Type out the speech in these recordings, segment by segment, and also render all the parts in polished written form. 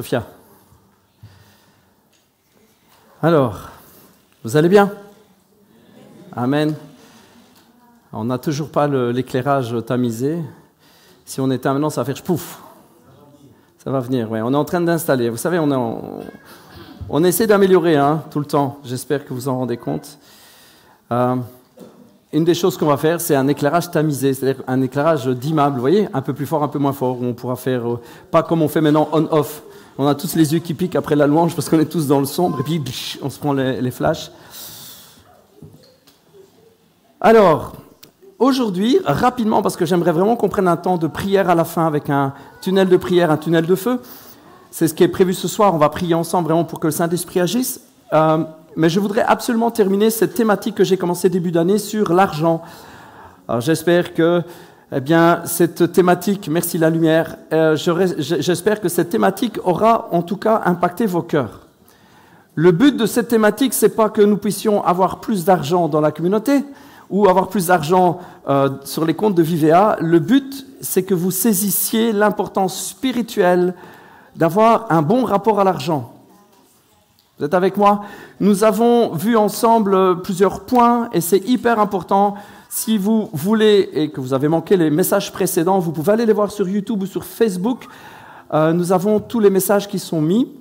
Sophia. Alors, vous allez bien? Amen. On n'a toujours pas l'éclairage tamisé. Si on éteint maintenant, ça va faire pouf. Ça va venir, ouais. On est en train d'installer. Vous savez, on essaie d'améliorer tout le temps. J'espère que vous en rendez compte. Une des choses qu'on va faire, c'est un éclairage tamisé, c'est-à-dire un éclairage dimmable, vous voyez, un peu plus fort, un peu moins fort, où on pourra faire, pas comme on fait maintenant on-off. On a tous les yeux qui piquent après la louange parce qu'on est tous dans le sombre, et puis on se prend les flashs. Alors, aujourd'hui, rapidement, parce que j'aimerais vraiment qu'on prenne un temps de prière à la fin avec un tunnel de prière, un tunnel de feu. C'est ce qui est prévu ce soir, on va prier ensemble vraiment pour que le Saint-Esprit agisse. Mais je voudrais absolument terminer cette thématique que j'ai commencé début d'année sur l'argent. Alors j'espère que cette thématique, merci la lumière, j'espère que cette thématique aura en tout cas impacté vos cœurs. Le but de cette thématique, c'est pas que nous puissions avoir plus d'argent dans la communauté ou avoir plus d'argent sur les comptes de Vivea. Le but, c'est que vous saisissiez l'importance spirituelle d'avoir un bon rapport à l'argent. Vous êtes avec moi? Nous avons vu ensemble plusieurs points et c'est hyper important. Si vous voulez et que vous avez manqué les messages précédents, vous pouvez aller les voir sur YouTube ou sur Facebook. Nous avons tous les messages qui sont mis.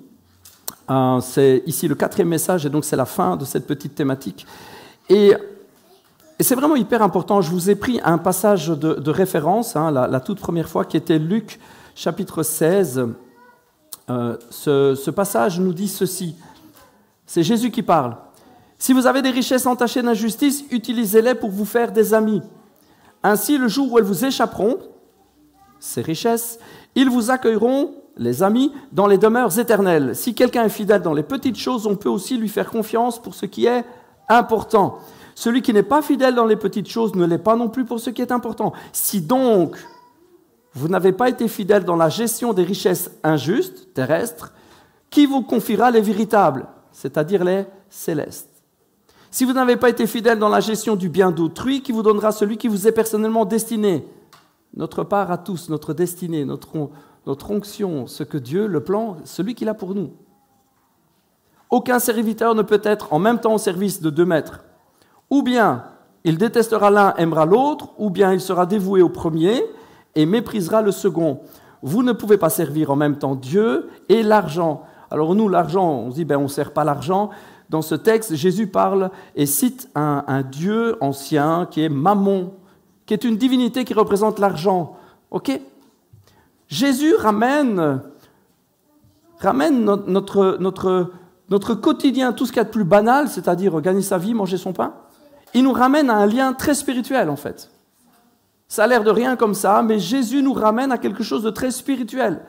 C'est ici le 4e message et donc c'est la fin de cette petite thématique. Et c'est vraiment hyper important. Je vous ai pris un passage de référence, la toute première fois, qui était Luc chapitre 16. Ce passage nous dit ceci. C'est Jésus qui parle. Si vous avez des richesses entachées d'injustice, utilisez-les pour vous faire des amis. Ainsi, le jour où elles vous échapperont, ces richesses, ils vous accueilleront, les amis, dans les demeures éternelles. Si quelqu'un est fidèle dans les petites choses, on peut aussi lui faire confiance pour ce qui est important. Celui qui n'est pas fidèle dans les petites choses ne l'est pas non plus pour ce qui est important. Si donc vous n'avez pas été fidèle dans la gestion des richesses injustes, terrestres, qui vous confiera les véritables, c'est-à-dire les célestes? Si vous n'avez pas été fidèle dans la gestion du bien d'autrui, qui vous donnera celui qui vous est personnellement destiné? Notre part à tous, notre destinée, notre onction, ce que Dieu, le plan, celui qu'il a pour nous. Aucun serviteur ne peut être en même temps au service de 2 maîtres. Ou bien il détestera l'un, aimera l'autre, ou bien il sera dévoué au premier et méprisera le second. Vous ne pouvez pas servir en même temps Dieu et l'argent. Alors nous, l'argent, on se dit, on ne sert pas l'argent. Dans ce texte, Jésus parle et cite un dieu ancien qui est Mammon, qui est une divinité qui représente l'argent. Ok? Jésus ramène notre quotidien, tout ce qu'il y a de plus banal, c'est-à-dire gagner sa vie, manger son pain. Il nous ramène à un lien très spirituel, en fait. Ça a l'air de rien comme ça, mais Jésus nous ramène à quelque chose de très spirituel.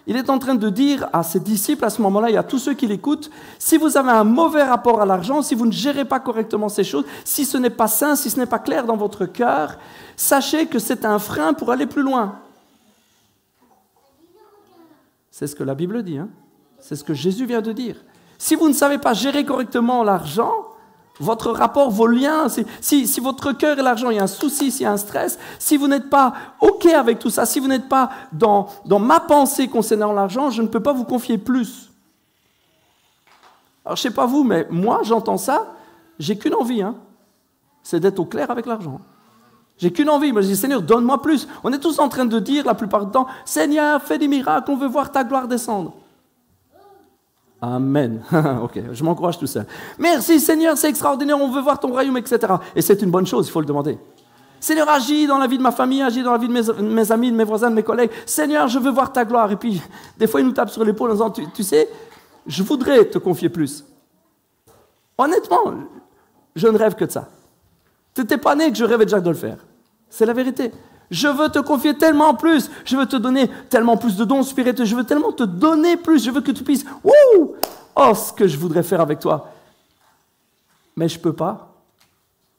Il est en train de dire à ses disciples, à ce moment-là, et à tous ceux qui l'écoutent, si vous avez un mauvais rapport à l'argent, si vous ne gérez pas correctement ces choses, si ce n'est pas sain, si ce n'est pas clair dans votre cœur, sachez que c'est un frein pour aller plus loin. C'est ce que la Bible dit, c'est ce que Jésus vient de dire. Si vous ne savez pas gérer correctement l'argent, votre rapport, vos liens, si votre cœur et l'argent, il y a un souci, s'il y a un stress, si vous n'êtes pas OK avec tout ça, si vous n'êtes pas dans ma pensée concernant l'argent, je ne peux pas vous confier plus. Alors, je ne sais pas vous, mais moi, j'entends ça, j'ai qu'une envie, c'est d'être au clair avec l'argent. J'ai qu'une envie, moi je dis, Seigneur, donne-moi plus. On est tous en train de dire, la plupart du temps, Seigneur, fais des miracles, on veut voir ta gloire descendre. Amen. Ok, je m'encourage tout seul. Merci Seigneur, c'est extraordinaire, on veut voir ton royaume, etc. Et c'est une bonne chose, il faut le demander. Seigneur, agis dans la vie de ma famille, agis dans la vie de mes amis, de mes voisins, de mes collègues. Seigneur, je veux voir ta gloire. Et puis, des fois, il nous tape sur l'épaule en disant, tu sais, je voudrais te confier plus. Honnêtement, je ne rêve que de ça. Tu n'étais pas né que je rêvais déjà de le faire. C'est la vérité. Je veux te confier tellement plus. Je veux te donner tellement plus de dons spirituels. Je veux tellement te donner plus. Je veux que tu puisses... Oh, ce que je voudrais faire avec toi. Mais je ne peux pas.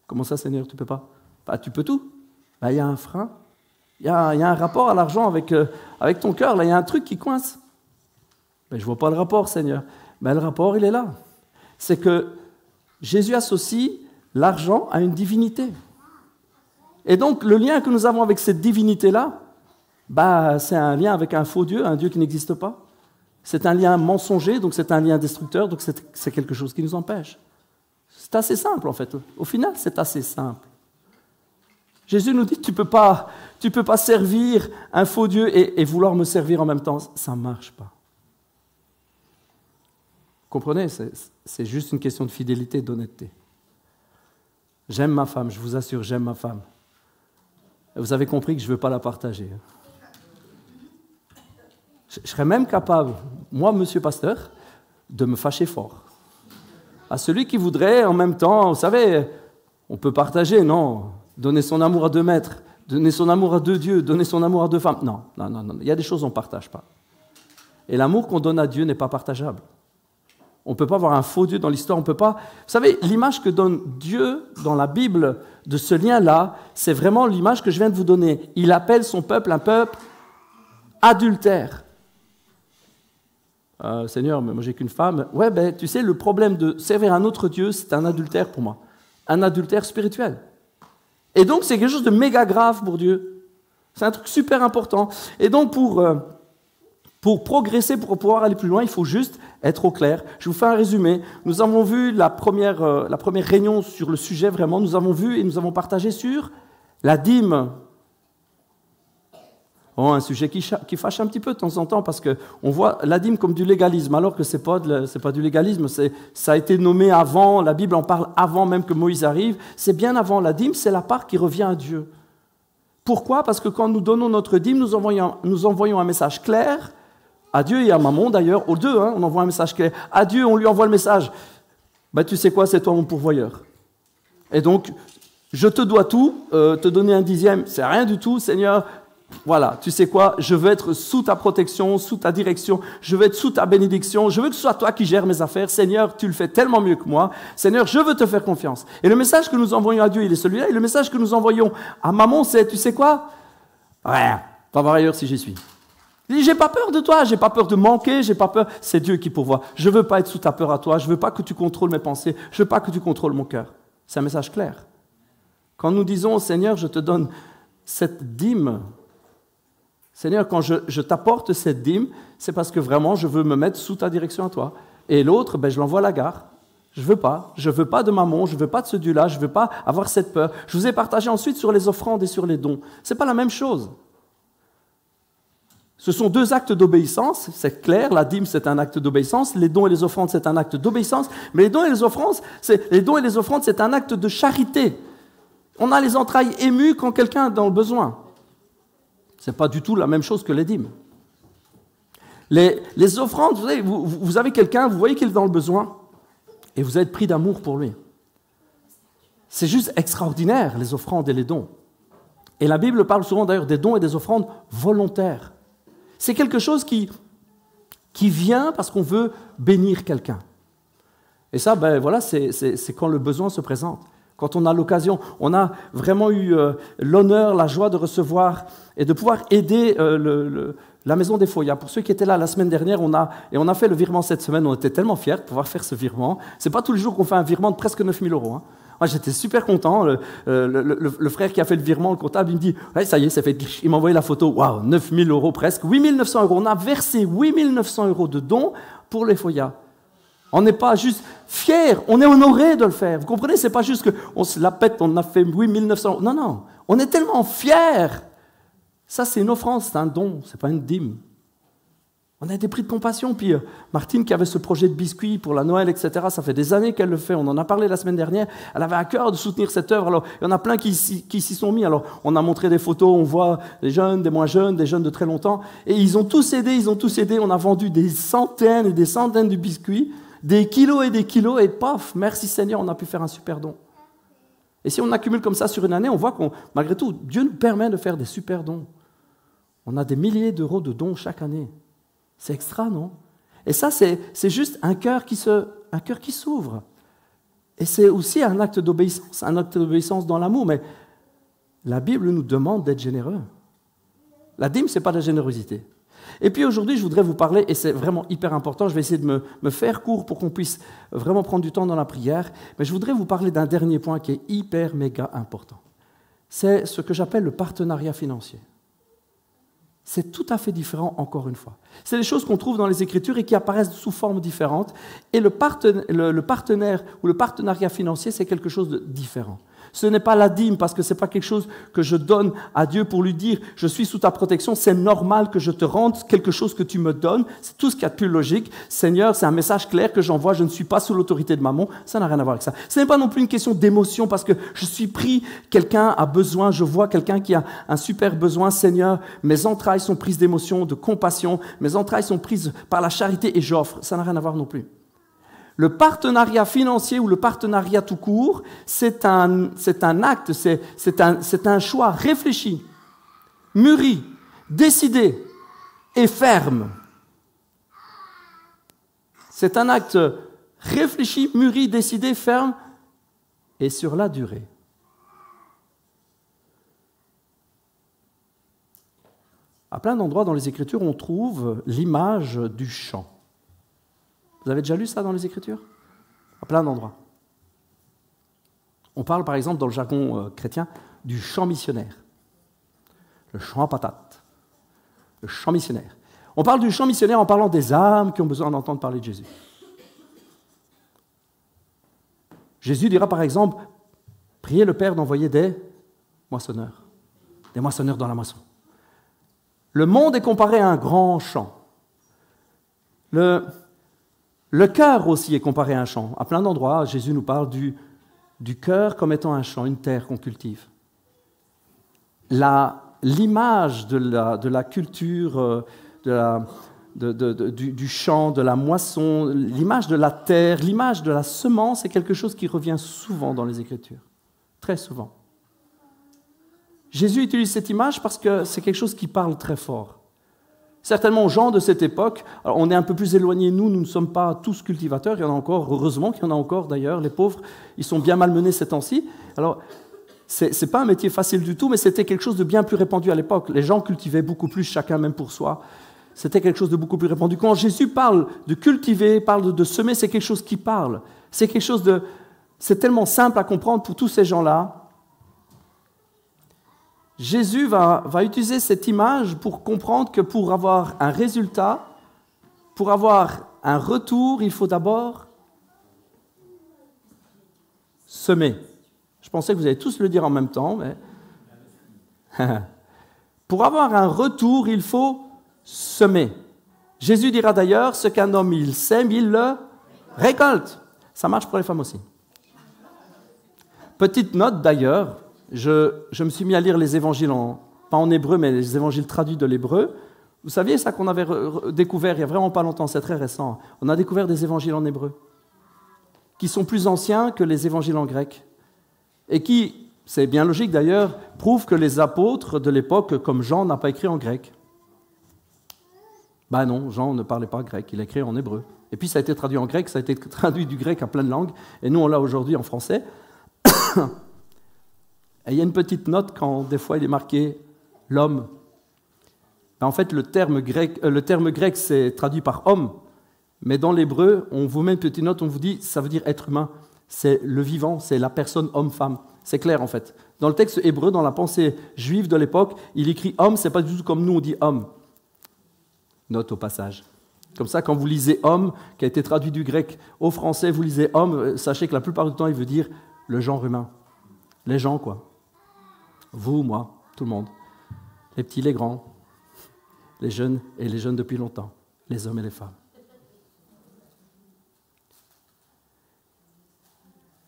Comment ça, Seigneur, tu ne peux pas? Tu peux tout. Il y a un frein. Il y a un rapport à l'argent avec ton cœur. Là, il y a un truc qui coince. Je ne vois pas le rapport, Seigneur. Le rapport, il est là. C'est que Jésus associe l'argent à une divinité. Et donc, le lien que nous avons avec cette divinité-là, c'est un lien avec un faux Dieu, un Dieu qui n'existe pas. C'est un lien mensonger, donc c'est un lien destructeur, donc c'est quelque chose qui nous empêche. C'est assez simple en fait. Au final, c'est assez simple. Jésus nous dit, tu peux pas servir un faux Dieu et vouloir me servir en même temps. Ça ne marche pas. Vous comprenez? C'est juste une question de fidélité et d'honnêteté. J'aime ma femme, je vous assure, j'aime ma femme. Et vous avez compris que je ne veux pas la partager. Je serais même capable, moi, monsieur pasteur, de me fâcher fort. À celui qui voudrait, en même temps, vous savez, on peut partager, non? Donner son amour à 2 maîtres, donner son amour à 2 dieux, donner son amour à 2 femmes. Non. Il y a des choses qu'on ne partage pas. Et l'amour qu'on donne à Dieu n'est pas partageable. On ne peut pas avoir un faux Dieu dans l'histoire. On peut pas. Vous savez, l'image que donne Dieu dans la Bible de ce lien-là, c'est vraiment l'image que je viens de vous donner. Il appelle son peuple un peuple adultère. Seigneur, mais moi j'ai qu'une femme. Ouais, ben tu sais, le problème de servir un autre Dieu, c'est un adultère pour moi. Un adultère spirituel. Et donc c'est quelque chose de méga grave pour Dieu. C'est un truc super important. Et donc pour progresser, pour pouvoir aller plus loin, il faut juste être au clair. Je vous fais un résumé. Nous avons vu la première réunion sur le sujet, vraiment. Nous avons vu et nous avons partagé sur la dîme. Oh, un sujet qui fâche un petit peu de temps en temps parce qu'on voit la dîme comme du légalisme, alors que ce n'est pas du légalisme. Ça a été nommé avant, la Bible en parle avant même que Moïse arrive. C'est bien avant. La dîme, c'est la part qui revient à Dieu. Pourquoi? Parce que quand nous donnons notre dîme, nous envoyons un message clair à Dieu et à Mammon d'ailleurs, aux deux, on envoie un message clair. À Dieu, on lui envoie le message. Ben, tu sais quoi, c'est toi mon pourvoyeur. Et donc, je te dois tout, te donner un 10e, c'est rien du tout, Seigneur. Voilà, tu sais quoi, je veux être sous ta protection, sous ta direction, je veux être sous ta bénédiction, je veux que ce soit toi qui gères mes affaires. Seigneur, tu le fais tellement mieux que moi. Seigneur, je veux te faire confiance. Et le message que nous envoyons à Dieu, il est celui-là. Et le message que nous envoyons à Mammon, c'est, tu sais quoi? Ouais, va voir ailleurs si j'y suis. J'ai pas peur de toi, j'ai pas peur de manquer, j'ai pas peur. C'est Dieu qui pourvoit. Je veux pas être sous ta peur à toi, je veux pas que tu contrôles mes pensées, je veux pas que tu contrôles mon cœur. C'est un message clair. Quand nous disons, Seigneur, je te donne cette dîme, Seigneur, quand je t'apporte cette dîme, c'est parce que vraiment je veux me mettre sous ta direction à toi. Et l'autre, je l'envoie à la gare. Je veux pas de Mammon, je veux pas de ce Dieu-là, je veux pas avoir cette peur. Je vous ai partagé ensuite sur les offrandes et sur les dons. C'est pas la même chose. Ce sont 2 actes d'obéissance, c'est clair, la dîme c'est un acte d'obéissance, les dons et les offrandes c'est un acte d'obéissance, mais les dons et les offrandes c'est un acte de charité. On a les entrailles émues quand quelqu'un est dans le besoin. Ce n'est pas du tout la même chose que les dîmes. Les offrandes, vous avez quelqu'un, vous voyez qu'il est dans le besoin, et vous êtes pris d'amour pour lui. C'est juste extraordinaire, les offrandes et les dons. Et la Bible parle souvent d'ailleurs des dons et des offrandes volontaires. C'est quelque chose qui vient parce qu'on veut bénir quelqu'un. Et ça, voilà, c'est quand le besoin se présente. Quand on a l'occasion, on a vraiment eu l'honneur, la joie de recevoir et de pouvoir aider la Maison des Foyas. Pour ceux qui étaient là la semaine dernière, on a fait le virement cette semaine. On était tellement fiers de pouvoir faire ce virement. Ce n'est pas tous les jours qu'on fait un virement de presque 9 000 €. Moi, j'étais super content. Le frère qui a fait le virement, le comptable, il me dit ouais, ça y est, c'est fait. Il m'a envoyé la photo. Waouh, 9 000 € presque. 8 900 €. On a versé 8 900 € de dons pour les Foyas. On n'est pas juste fiers, on est honorés de le faire. Vous comprenez, ce n'est pas juste qu'on se la pète, on a fait 8 900 €. Non, on est tellement fiers. Ça, c'est une offrande, c'est un don, ce n'est pas une dîme. On a été pris de compassion. Puis Martine, qui avait ce projet de biscuits pour la Noël, etc., ça fait des années qu'elle le fait. On en a parlé la semaine dernière. Elle avait à cœur de soutenir cette œuvre. Alors, il y en a plein qui s'y sont mis. Alors, on a montré des photos, on voit des jeunes, des moins jeunes, des jeunes de très longtemps. Et ils ont tous aidé. On a vendu des centaines et des centaines de biscuits, des kilos, et paf, merci Seigneur, on a pu faire un super don. Et si on accumule comme ça sur une année, on voit qu'on, malgré tout, Dieu nous permet de faire des super dons. On a des milliers d'euros de dons chaque année. C'est extra, non? Et ça, c'est juste un cœur qui s'ouvre. Et c'est aussi un acte d'obéissance dans l'amour. Mais la Bible nous demande d'être généreux. La dîme, ce n'est pas de la générosité. Et puis aujourd'hui, je voudrais vous parler, et c'est vraiment hyper important, je vais essayer de me faire court pour qu'on puisse vraiment prendre du temps dans la prière, mais je voudrais vous parler d'un dernier point qui est hyper méga important. C'est ce que j'appelle le partenariat financier. C'est tout à fait différent, encore une fois. C'est des choses qu'on trouve dans les Écritures et qui apparaissent sous formes différentes. Et le partenaire ou le partenariat financier, c'est quelque chose de différent. Ce n'est pas la dîme, parce que ce n'est pas quelque chose que je donne à Dieu pour lui dire « je suis sous ta protection, c'est normal que je te rende quelque chose que tu me donnes ». C'est tout ce qu'il y a de plus logique. Seigneur, c'est un message clair que j'envoie, je ne suis pas sous l'autorité de mammon. Ça n'a rien à voir avec ça. Ce n'est pas non plus une question d'émotion, parce que je suis pris, quelqu'un a besoin, je vois quelqu'un qui a un super besoin. Seigneur, mes entrailles sont prises d'émotion, de compassion, mes entrailles sont prises par la charité et j'offre. Ça n'a rien à voir non plus. Le partenariat financier ou le partenariat tout court, c'est un acte, c'est un choix réfléchi, mûri, décidé et ferme. C'est un acte réfléchi, mûri, décidé, ferme et sur la durée. À plein d'endroits dans les Écritures, on trouve l'image du champ. Vous avez déjà lu ça dans les Écritures? À plein d'endroits. On parle par exemple dans le jargon chrétien du champ missionnaire. Le champ à patates. Le champ missionnaire. On parle du champ missionnaire en parlant des âmes qui ont besoin d'entendre parler de Jésus. Jésus dira par exemple, priez le Père d'envoyer des moissonneurs dans la moisson. Le monde est comparé à un grand champ. Le cœur aussi est comparé à un champ. À plein d'endroits, Jésus nous parle du cœur comme étant un champ, une terre qu'on cultive. L'image de la culture, du champ, de la moisson, l'image de la terre, l'image de la semence est quelque chose qui revient souvent dans les Écritures. Très souvent. Jésus utilise cette image parce que c'est quelque chose qui parle très fort. Certainement aux gens de cette époque, alors on est un peu plus éloignés, nous ne sommes pas tous cultivateurs, il y en a encore, heureusement qu'il y en a encore d'ailleurs, les pauvres, ils sont bien malmenés ces temps-ci. Alors, ce n'est pas un métier facile du tout, mais c'était quelque chose de bien plus répandu à l'époque. Les gens cultivaient beaucoup plus, chacun même pour soi. C'était quelque chose de beaucoup plus répandu. Quand Jésus parle de cultiver, parle de semer, c'est quelque chose qui parle. C'est quelque chose de... C'est tellement simple à comprendre pour tous ces gens-là. Jésus va utiliser cette image pour comprendre que pour avoir un résultat, pour avoir un retour, il faut d'abord semer. Je pensais que vous allez tous le dire en même temps, mais... Pour avoir un retour, il faut semer. Jésus dira d'ailleurs, ce qu'un homme il sème, il le récolte. Ça marche pour les femmes aussi. Petite note d'ailleurs, je me suis mis à lire les évangiles, pas en hébreu, mais les évangiles traduits de l'hébreu. Vous saviez ça qu'on avait découvert il n'y a vraiment pas longtemps, c'est très récent. On a découvert des évangiles en hébreu qui sont plus anciens que les évangiles en grec et qui, c'est bien logique d'ailleurs, prouvent que les apôtres de l'époque, comme Jean, n'a pas écrit en grec. Ben non, Jean ne parlait pas grec, il a écrit en hébreu. Et puis ça a été traduit en grec, ça a été traduit du grec à plein de langues, et nous on l'a aujourd'hui en français. Et il y a une petite note quand des fois il est marqué « l'homme ». En fait, le terme grec, c'est traduit par « homme », mais dans l'hébreu, on vous met une petite note, on vous dit ça veut dire être humain. C'est le vivant, c'est la personne homme-femme. C'est clair en fait. Dans le texte hébreu, dans la pensée juive de l'époque, il écrit « homme », c'est pas du tout comme nous on dit « homme ». Note au passage. Comme ça, quand vous lisez « homme », qui a été traduit du grec au français, vous lisez « homme », sachez que la plupart du temps, il veut dire le genre humain. Les gens, quoi. Vous, moi, tout le monde. Les petits, les grands, les jeunes et les jeunes depuis longtemps, les hommes et les femmes.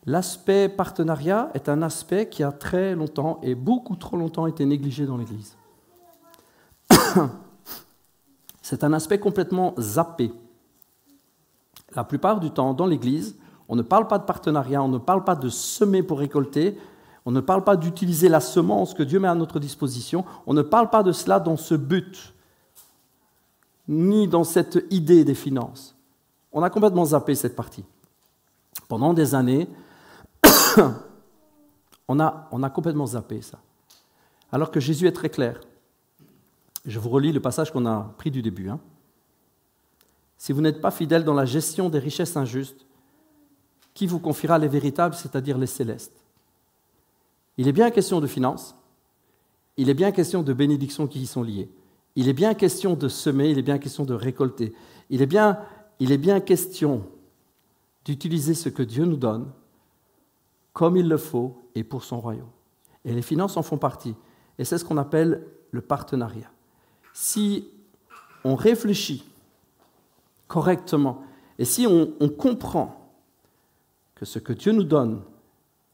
L'aspect partenariat est un aspect qui a très longtemps et beaucoup trop longtemps été négligé dans l'Église. C'est un aspect complètement zappé. La plupart du temps, dans l'Église, on ne parle pas de partenariat, on ne parle pas de semer pour récolter, on ne parle pas d'utiliser la semence que Dieu met à notre disposition, on ne parle pas de cela dans ce but, ni dans cette idée des finances. On a complètement zappé cette partie. Pendant des années, on a complètement zappé ça. Alors que Jésus est très clair. Je vous relis le passage qu'on a pris du début. Si vous n'êtes pas fidèle dans la gestion des richesses injustes, qui vous confiera les véritables, c'est-à-dire les célestes? Il est bien question de finances, il est bien question de bénédictions qui y sont liées. il est bien question de semer, il est bien question de récolter. Il est bien question d'utiliser ce que Dieu nous donne comme il le faut et pour son royaume. Et les finances en font partie. Et c'est ce qu'on appelle le partenariat. Si on réfléchit correctement et si on comprend que ce que Dieu nous donne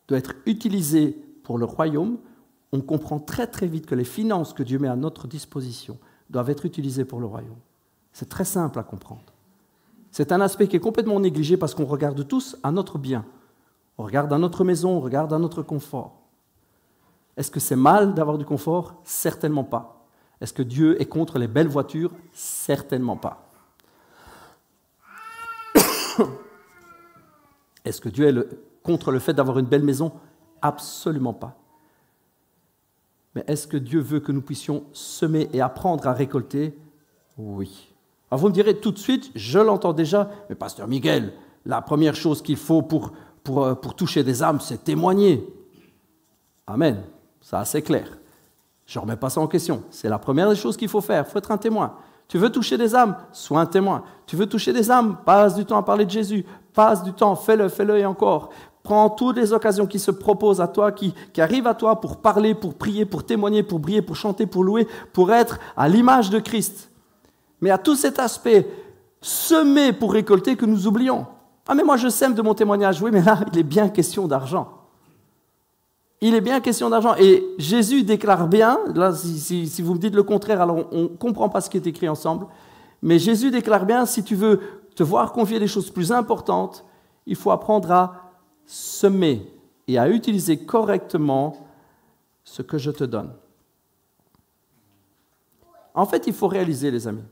doit être utilisé pour le royaume, on comprend très très vite que les finances que Dieu met à notre disposition doivent être utilisées pour le royaume. C'est très simple à comprendre. C'est un aspect qui est complètement négligé parce qu'on regarde tous à notre bien. On regarde à notre maison, on regarde à notre confort. Est-ce que c'est mal d'avoir du confort? Certainement pas. Est-ce que Dieu est contre les belles voitures? Certainement pas. Est-ce que Dieu est contre le fait d'avoir une belle maison? Absolument pas. Mais est-ce que Dieu veut que nous puissions semer et apprendre à récolter? Oui. Alors vous me direz tout de suite, je l'entends déjà, mais pasteur Miguel, la première chose qu'il faut pour toucher des âmes, c'est témoigner. Amen. Ça, c'est clair. Je ne remets pas ça en question. C'est la première des choses qu'il faut faire. Il faut être un témoin. Tu veux toucher des âmes? Sois un témoin. Tu veux toucher des âmes? Passe du temps à parler de Jésus. Passe du temps, fais-le et encore. Prends toutes les occasions qui se proposent à toi, qui arrivent à toi pour parler, pour prier, pour témoigner, pour briller, pour chanter, pour louer, pour être à l'image de Christ. Mais à tout cet aspect, semer pour récolter, que nous oublions. Ah mais moi je sème de mon témoignage. Oui, mais là, il est bien question d'argent. Il est bien question d'argent. Et Jésus déclare bien, là si vous me dites le contraire, alors on ne comprend pas ce qui est écrit ensemble, mais Jésus déclare bien, si tu veux te voir confier des choses plus importantes, il faut apprendre à semer et à utiliser correctement ce que je te donne. En fait, il faut réaliser, les amis,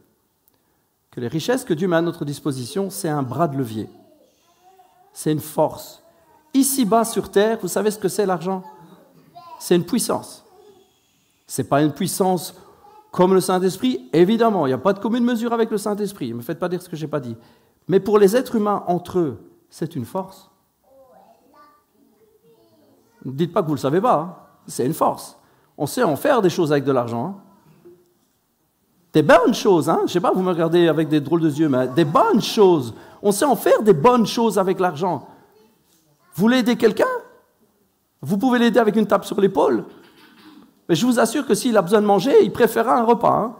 que les richesses que Dieu met à notre disposition, c'est un bras de levier. C'est une force. Ici-bas sur terre, vous savez ce que c'est l'argent? C'est une puissance. Ce n'est pas une puissance comme le Saint-Esprit, évidemment. Il n'y a pas de commune mesure avec le Saint-Esprit. Ne me faites pas dire ce que je n'ai pas dit. Mais pour les êtres humains, entre eux, c'est une force. Ne dites pas que vous ne le savez pas. Hein. C'est une force. On sait en faire des choses avec de l'argent. Hein. Des bonnes choses. Hein. Je ne sais pas, vous me regardez avec des drôles de yeux, mais des bonnes choses. On sait en faire des bonnes choses avec l'argent. Vous voulez aider quelqu'un? Vous pouvez l'aider avec une tape sur l'épaule. Mais je vous assure que s'il a besoin de manger, il préférera un repas. Hein.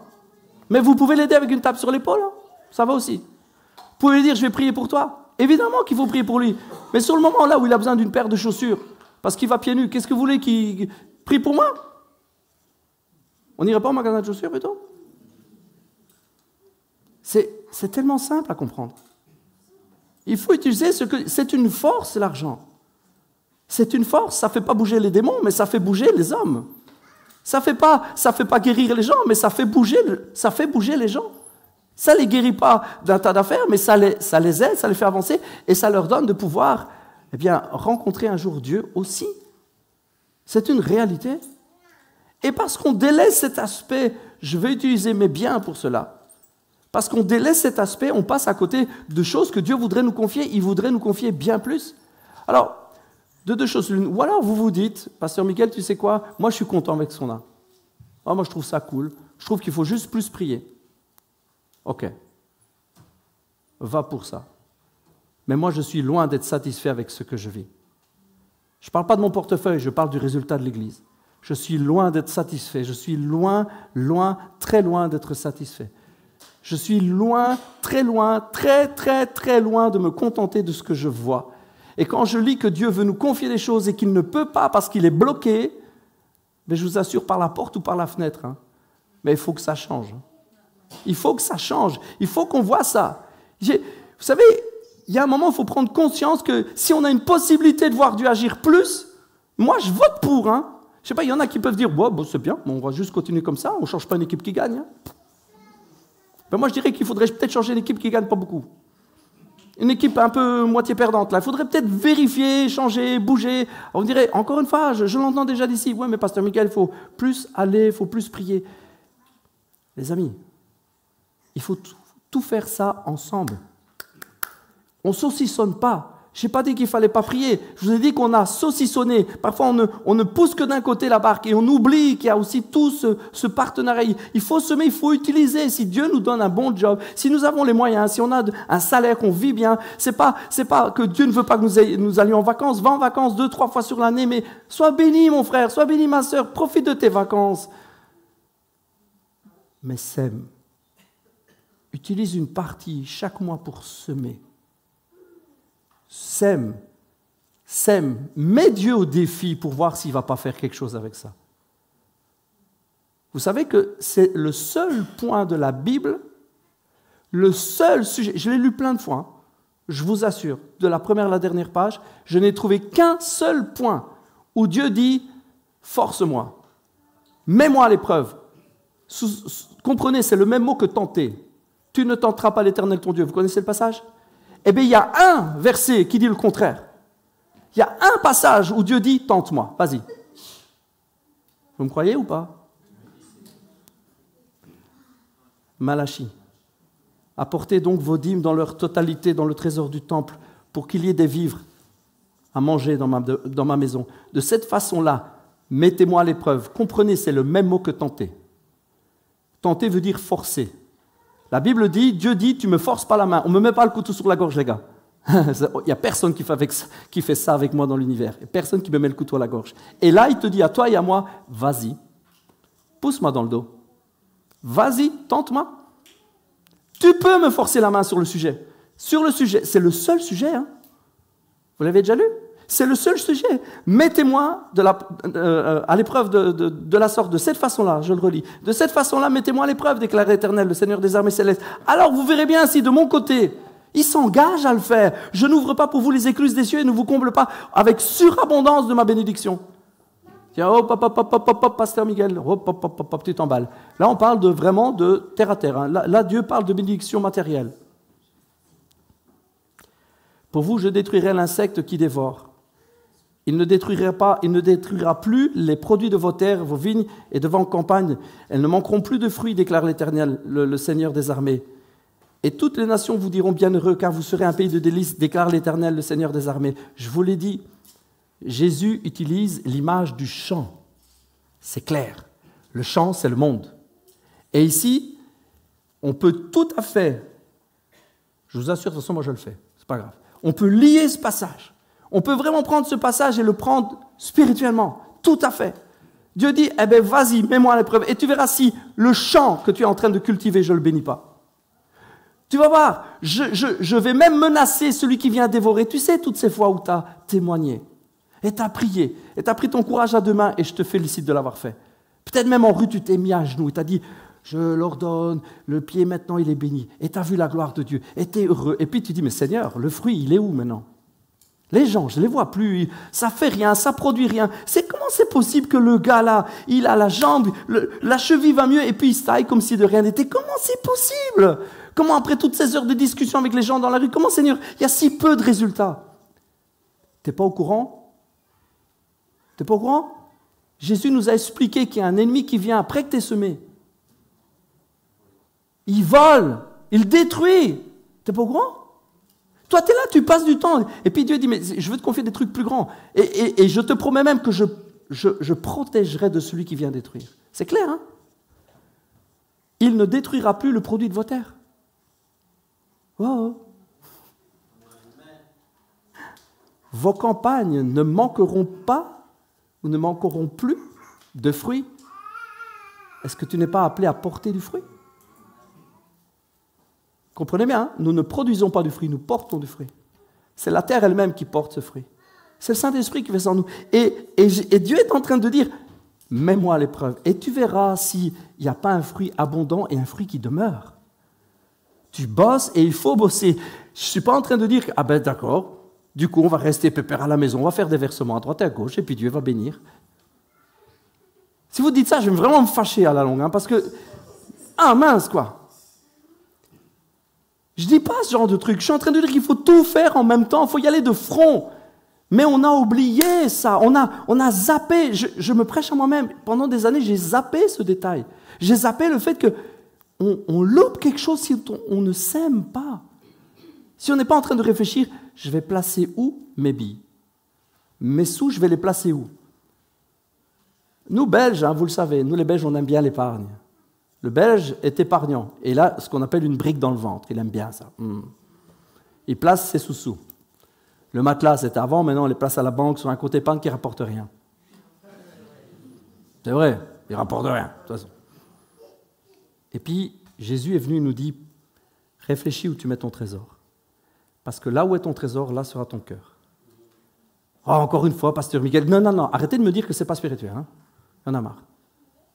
Mais vous pouvez l'aider avec une tape sur l'épaule. Hein. Ça va aussi. Vous pouvez lui dire, je vais prier pour toi. Évidemment qu'il faut prier pour lui. Mais sur le moment là où il a besoin d'une paire de chaussures, parce qu'il va pieds nus, qu'est-ce que vous voulez qu'il prie pour moi? On n'irait pas au magasin de chaussures plutôt? C'est tellement simple à comprendre. Il faut utiliser ce que... C'est une force, l'argent. C'est une force. Ça ne fait pas bouger les démons, mais ça fait bouger les hommes. Ça ne fait pas guérir les gens, mais ça fait bouger les gens. Ça ne les guérit pas d'un tas d'affaires, mais ça les aide, ça les fait avancer, et ça leur donne de pouvoir rencontrer un jour Dieu aussi. C'est une réalité. Et parce qu'on délaisse cet aspect, je vais utiliser mes biens pour cela. Parce qu'on délaisse cet aspect, on passe à côté de choses que Dieu voudrait nous confier. Il voudrait nous confier bien plus. Alors, de deux choses l'une. Ou alors vous vous dites, pasteur Michael, tu sais quoi? Moi, je suis content avec ce qu'on a. Oh, moi, je trouve ça cool. Je trouve qu'il faut juste plus prier. Ok. Va pour ça. Mais moi, je suis loin d'être satisfait avec ce que je vis. Je ne parle pas de mon portefeuille, je parle du résultat de l'Église. Je suis loin d'être satisfait. Je suis loin, très loin d'être satisfait. Je suis loin, très loin de me contenter de ce que je vois. Et quand je lis que Dieu veut nous confier des choses et qu'il ne peut pas parce qu'il est bloqué, mais je vous assure par la porte ou par la fenêtre, hein, mais il faut que ça change. Il faut que ça change. Il faut qu'on voit ça. Vous savez, il y a un moment où il faut prendre conscience que si on a une possibilité de voir Dieu agir plus, moi je vote pour. Hein. Je ne sais pas, il y en a qui peuvent dire, bon, c'est bien, on va juste continuer comme ça, on ne change pas une équipe qui gagne. Hein. Ben moi, je dirais qu'il faudrait peut-être changer une équipe qui ne gagne pas beaucoup. Une équipe un peu moitié perdante. Là. Il faudrait peut-être vérifier, changer, bouger. On dirait, encore une fois, je l'entends déjà d'ici. Oui, mais pasteur Michael, il faut plus aller, il faut plus prier. Les amis, il faut tout faire ça ensemble. On ne saucissonne pas. Je n'ai pas dit qu'il ne fallait pas prier. Je vous ai dit qu'on a saucissonné. Parfois, on ne pousse que d'un côté la barque et on oublie qu'il y a aussi tout ce partenariat. Il faut semer, il faut utiliser. Si Dieu nous donne un bon job, si nous avons les moyens, si on a un salaire, qu'on vit bien, c'est pas que Dieu ne veut pas que nous allions en vacances. Va en vacances 2-3 fois sur l'année, mais sois béni, mon frère, sois béni, ma sœur. Profite de tes vacances. Mais sème. Utilise une partie chaque mois pour semer. Sème, mets Dieu au défi pour voir s'il ne va pas faire quelque chose avec ça. Vous savez que c'est le seul point de la Bible, le seul sujet, je l'ai lu plein de fois, hein, je vous assure, de la première à la dernière page, je n'ai trouvé qu'un seul point où Dieu dit « force-moi, mets-moi à l'épreuve ». Comprenez, c'est le même mot que « tenter ». Tu ne tenteras pas l'Éternel ton Dieu. Vous connaissez le passage ? Eh bien, il y a un verset qui dit le contraire. Il y a un passage où Dieu dit « tente-moi, vas-y ». Vous me croyez ou pas ? Malachie. Apportez donc vos dîmes dans leur totalité dans le trésor du temple pour qu'il y ait des vivres à manger dans ma maison. De cette façon-là, mettez-moi à l'épreuve. Comprenez, c'est le même mot que tenter. Tenter veut dire forcer. La Bible dit, Dieu dit, tu ne me forces pas la main. On ne me met pas le couteau sur la gorge, les gars. Il n'y a personne qui fait ça avec moi dans l'univers. Il n'y a personne qui me met le couteau à la gorge. Et là, il te dit à toi et à moi, vas-y, pousse-moi dans le dos. Vas-y, tente-moi. Tu peux me forcer la main sur le sujet. Sur le sujet, c'est le seul sujet. Hein. Vous l'avez déjà lu ? C'est le seul sujet. Mettez-moi à l'épreuve de la sorte, de cette façon-là, je le relis. De cette façon-là, mettez-moi à l'épreuve, déclare l'Éternel, le Seigneur des armées célestes. Alors vous verrez bien si de mon côté, il s'engage à le faire. Je n'ouvre pas pour vous les écluses des cieux et ne vous comble pas avec surabondance de ma bénédiction. Tiens, hop, pasteur Miguel, hop, tu t'emballes. Là, on parle vraiment de terre à terre. Hein. Là, Dieu parle de bénédiction matérielle. Pour vous, je détruirai l'insecte qui dévore. Il ne détruira plus les produits de vos terres, vos vignes et de vos campagnes. Elles ne manqueront plus de fruits, déclare l'Éternel, le Seigneur des armées. Et toutes les nations vous diront bienheureux, car vous serez un pays de délices, déclare l'Éternel, le Seigneur des armées. Je vous l'ai dit, Jésus utilise l'image du champ. C'est clair. Le champ, c'est le monde. Et ici, on peut tout à fait, je vous assure, de toute façon, moi je le fais, c'est pas grave. On peut lier ce passage. On peut vraiment prendre ce passage et le prendre spirituellement, tout à fait. Dieu dit, eh bien vas-y, mets-moi à l'épreuve, et tu verras si le champ que tu es en train de cultiver, je ne le bénis pas. Tu vas voir, je vais même menacer celui qui vient dévorer. Tu sais, toutes ces fois où tu as témoigné, et tu as prié, et tu as pris ton courage à deux mains, et je te félicite de l'avoir fait. Peut-être même en rue, tu t'es mis à genoux, et tu as dit, je l'ordonne, le pied maintenant il est béni, et tu as vu la gloire de Dieu, et tu es heureux. Et puis tu dis, mais Seigneur, le fruit, il est où maintenant ? Les gens, je ne les vois plus, ça fait rien, ça produit rien. Comment c'est possible que le gars là, il a la jambe, la cheville va mieux et puis il se taille comme si de rien n'était. Comment c'est possible ? Comment après toutes ces heures de discussion avec les gens dans la rue, comment Seigneur, il y a si peu de résultats ? T'es pas au courant ? T'es pas au courant ? Jésus nous a expliqué qu'il y a un ennemi qui vient après que tu aies semé. Il vole, il détruit. T'es pas au courant ? Toi, tu es là, tu passes du temps. Et puis Dieu dit, mais je veux te confier des trucs plus grands. Et je te promets même que je protégerai de celui qui vient détruire. C'est clair, hein ? Il ne détruira plus le produit de vos terres. Oh. Vos campagnes ne manqueront pas ou ne manqueront plus de fruits. Est-ce que tu n'es pas appelé à porter du fruit ? Comprenez bien, hein? Nous ne produisons pas du fruit, nous portons du fruit. C'est la terre elle-même qui porte ce fruit. C'est le Saint-Esprit qui fait ça en nous. Et Dieu est en train de dire, mets-moi à l'épreuve. Et tu verras s'il n'y a pas un fruit abondant et un fruit qui demeure. Tu bosses et il faut bosser. Je ne suis pas en train de dire, ah ben d'accord, du coup on va rester pépère à la maison, on va faire des versements à droite et à gauche et puis Dieu va bénir. Si vous dites ça, je vais vraiment me fâcher à la longue, hein, parce que, ah mince quoi. Je ne dis pas ce genre de truc. Je suis en train de dire qu'il faut tout faire en même temps. Il faut y aller de front. Mais on a oublié ça. On a zappé. Je me prêche à moi-même. Pendant des années, j'ai zappé ce détail. J'ai zappé le fait qu'on loupe quelque chose si on ne s'aime pas. Si on n'est pas en train de réfléchir, je vais placer où mes billes? Mes sous, je vais les placer où? Nous, Belges, vous le savez, nous les Belges, on aime bien l'épargne. Le Belge est épargnant. Et là, ce qu'on appelle une brique dans le ventre. Il aime bien ça. Il place ses sous-sous. Le matelas, c'était avant, maintenant on les place à la banque sur un compte épargne qui ne rapporte rien. C'est vrai, il ne rapporte rien, de toute façon. Et puis, Jésus est venu nous dire, réfléchis où tu mets ton trésor. Parce que là où est ton trésor, là sera ton cœur. Oh, encore une fois, pasteur Miguel. Non, arrêtez de me dire que ce n'est pas spirituel. Hein. Il y en a marre.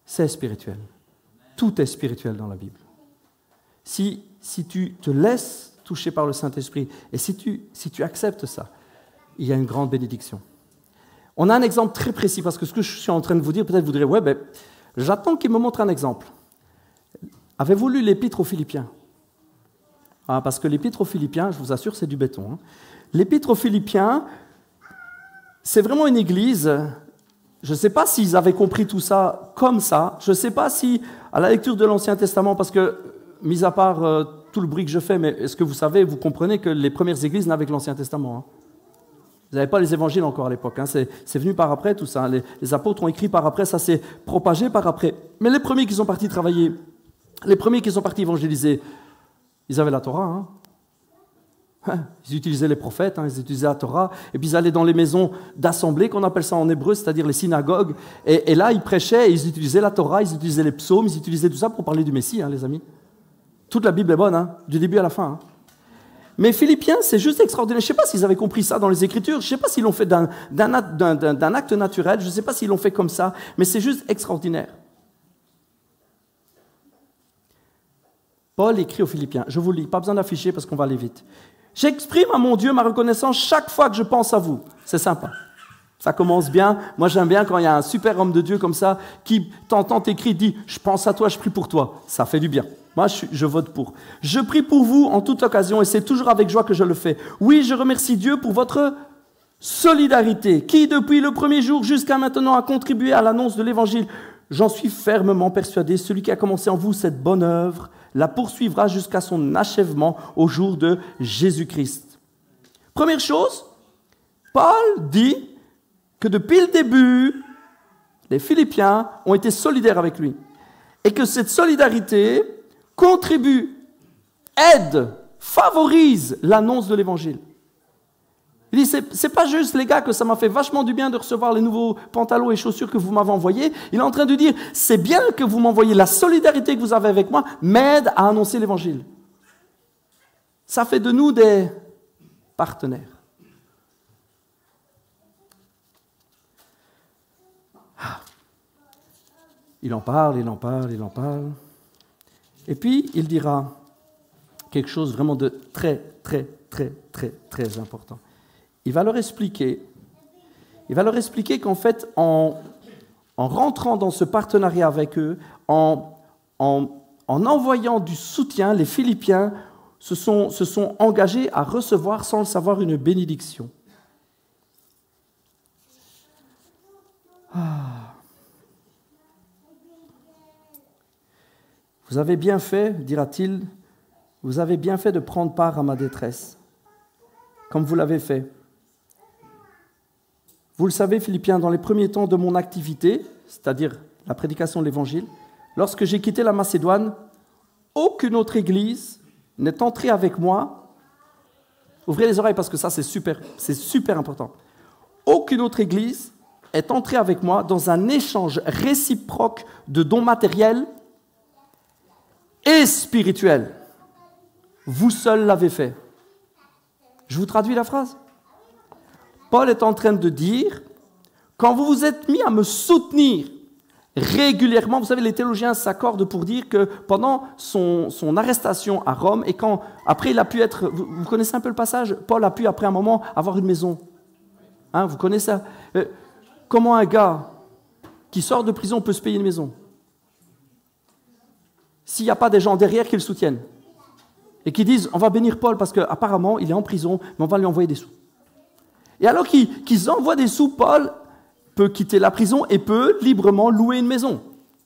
C'est spirituel. Tout est spirituel dans la Bible. Si tu te laisses toucher par le Saint-Esprit, et si tu acceptes ça, il y a une grande bénédiction. On a un exemple très précis, parce que ce que je suis en train de vous dire, peut-être vous direz, ouais, j'attends qu'il me montre un exemple. Avez-vous lu l'Épître aux Philippiens? Parce que l'Épître aux Philippiens, je vous assure, c'est du béton. Hein. L'Épître aux Philippiens, c'est vraiment une église. Je ne sais pas s'ils avaient compris tout ça comme ça. Je ne sais pas si, à la lecture de l'Ancien Testament, parce que, mis à part tout le bruit que je fais, mais est-ce que vous savez, vous comprenez que les premières églises n'avaient que l'Ancien Testament. Hein. Vous n'avez pas les évangiles encore à l'époque. Hein. C'est venu par après, tout ça. Hein. Les apôtres ont écrit par après, ça s'est propagé par après. Mais les premiers qui sont partis travailler, les premiers qui sont partis évangéliser, ils avaient la Torah. Hein. Ils utilisaient les prophètes, ils utilisaient la Torah, et puis ils allaient dans les maisons d'assemblée, qu'on appelle ça en hébreu, c'est-à-dire les synagogues, et là ils prêchaient, et ils utilisaient la Torah, ils utilisaient les psaumes, ils utilisaient tout ça pour parler du Messie, les amis. Toute la Bible est bonne, du début à la fin. Mais Philippiens, c'est juste extraordinaire. Je ne sais pas s'ils avaient compris ça dans les Écritures, je ne sais pas s'ils l'ont fait d'un acte naturel, je ne sais pas s'ils l'ont fait comme ça, mais c'est juste extraordinaire. Paul écrit aux Philippiens, je vous lis, pas besoin d'afficher parce qu'on va aller vite. J'exprime à mon Dieu ma reconnaissance chaque fois que je pense à vous. C'est sympa. Ça commence bien. Moi, j'aime bien quand il y a un super homme de Dieu comme ça qui t'entend t'écrire, dit « Je pense à toi, je prie pour toi ». Ça fait du bien. Moi, je vote pour. Je prie pour vous en toute occasion et c'est toujours avec joie que je le fais. Oui, je remercie Dieu pour votre solidarité qui, depuis le premier jour jusqu'à maintenant, a contribué à l'annonce de l'Évangile. J'en suis fermement persuadé, celui qui a commencé en vous cette bonne œuvre la poursuivra jusqu'à son achèvement au jour de Jésus-Christ. Première chose, Paul dit que depuis le début, les Philippiens ont été solidaires avec lui et que cette solidarité contribue, aide, favorise l'annonce de l'Évangile. Il dit, c'est pas juste les gars que ça m'a fait vachement du bien de recevoir les nouveaux pantalons et chaussures que vous m'avez envoyés. Il est en train de dire, c'est bien que vous m'envoyez, la solidarité que vous avez avec moi m'aide à annoncer l'Évangile. Ça fait de nous des partenaires. Il en parle. Et puis, il dira quelque chose vraiment de très important. Il va leur expliquer qu'en fait, en rentrant dans ce partenariat avec eux, en envoyant du soutien, les Philippiens se sont engagés à recevoir, sans le savoir, une bénédiction. Vous avez bien fait, dira-t-il, vous avez bien fait de prendre part à ma détresse, comme vous l'avez fait. Vous le savez, Philippiens, dans les premiers temps de mon activité, c'est-à-dire la prédication de l'Évangile, lorsque j'ai quitté la Macédoine, aucune autre église n'est entrée avec moi. Ouvrez les oreilles parce que ça, c'est super important. Aucune autre église est entrée avec moi dans un échange réciproque de dons matériels et spirituels. Vous seul l'avez fait. Je vous traduis la phrase. Paul est en train de dire, quand vous vous êtes mis à me soutenir régulièrement, vous savez, les théologiens s'accordent pour dire que pendant son arrestation à Rome, et quand après il a pu être, vous connaissez un peu le passage, Paul a pu après un moment avoir une maison. Vous connaissez ça? Comment un gars qui sort de prison peut se payer une maison? S'il n'y a pas des gens derrière qui le soutiennent et qui disent, on va bénir Paul parce qu'apparemment il est en prison, mais on va lui envoyer des sous. Et alors qu'ils envoient des sous, Paul peut quitter la prison et peut librement louer une maison.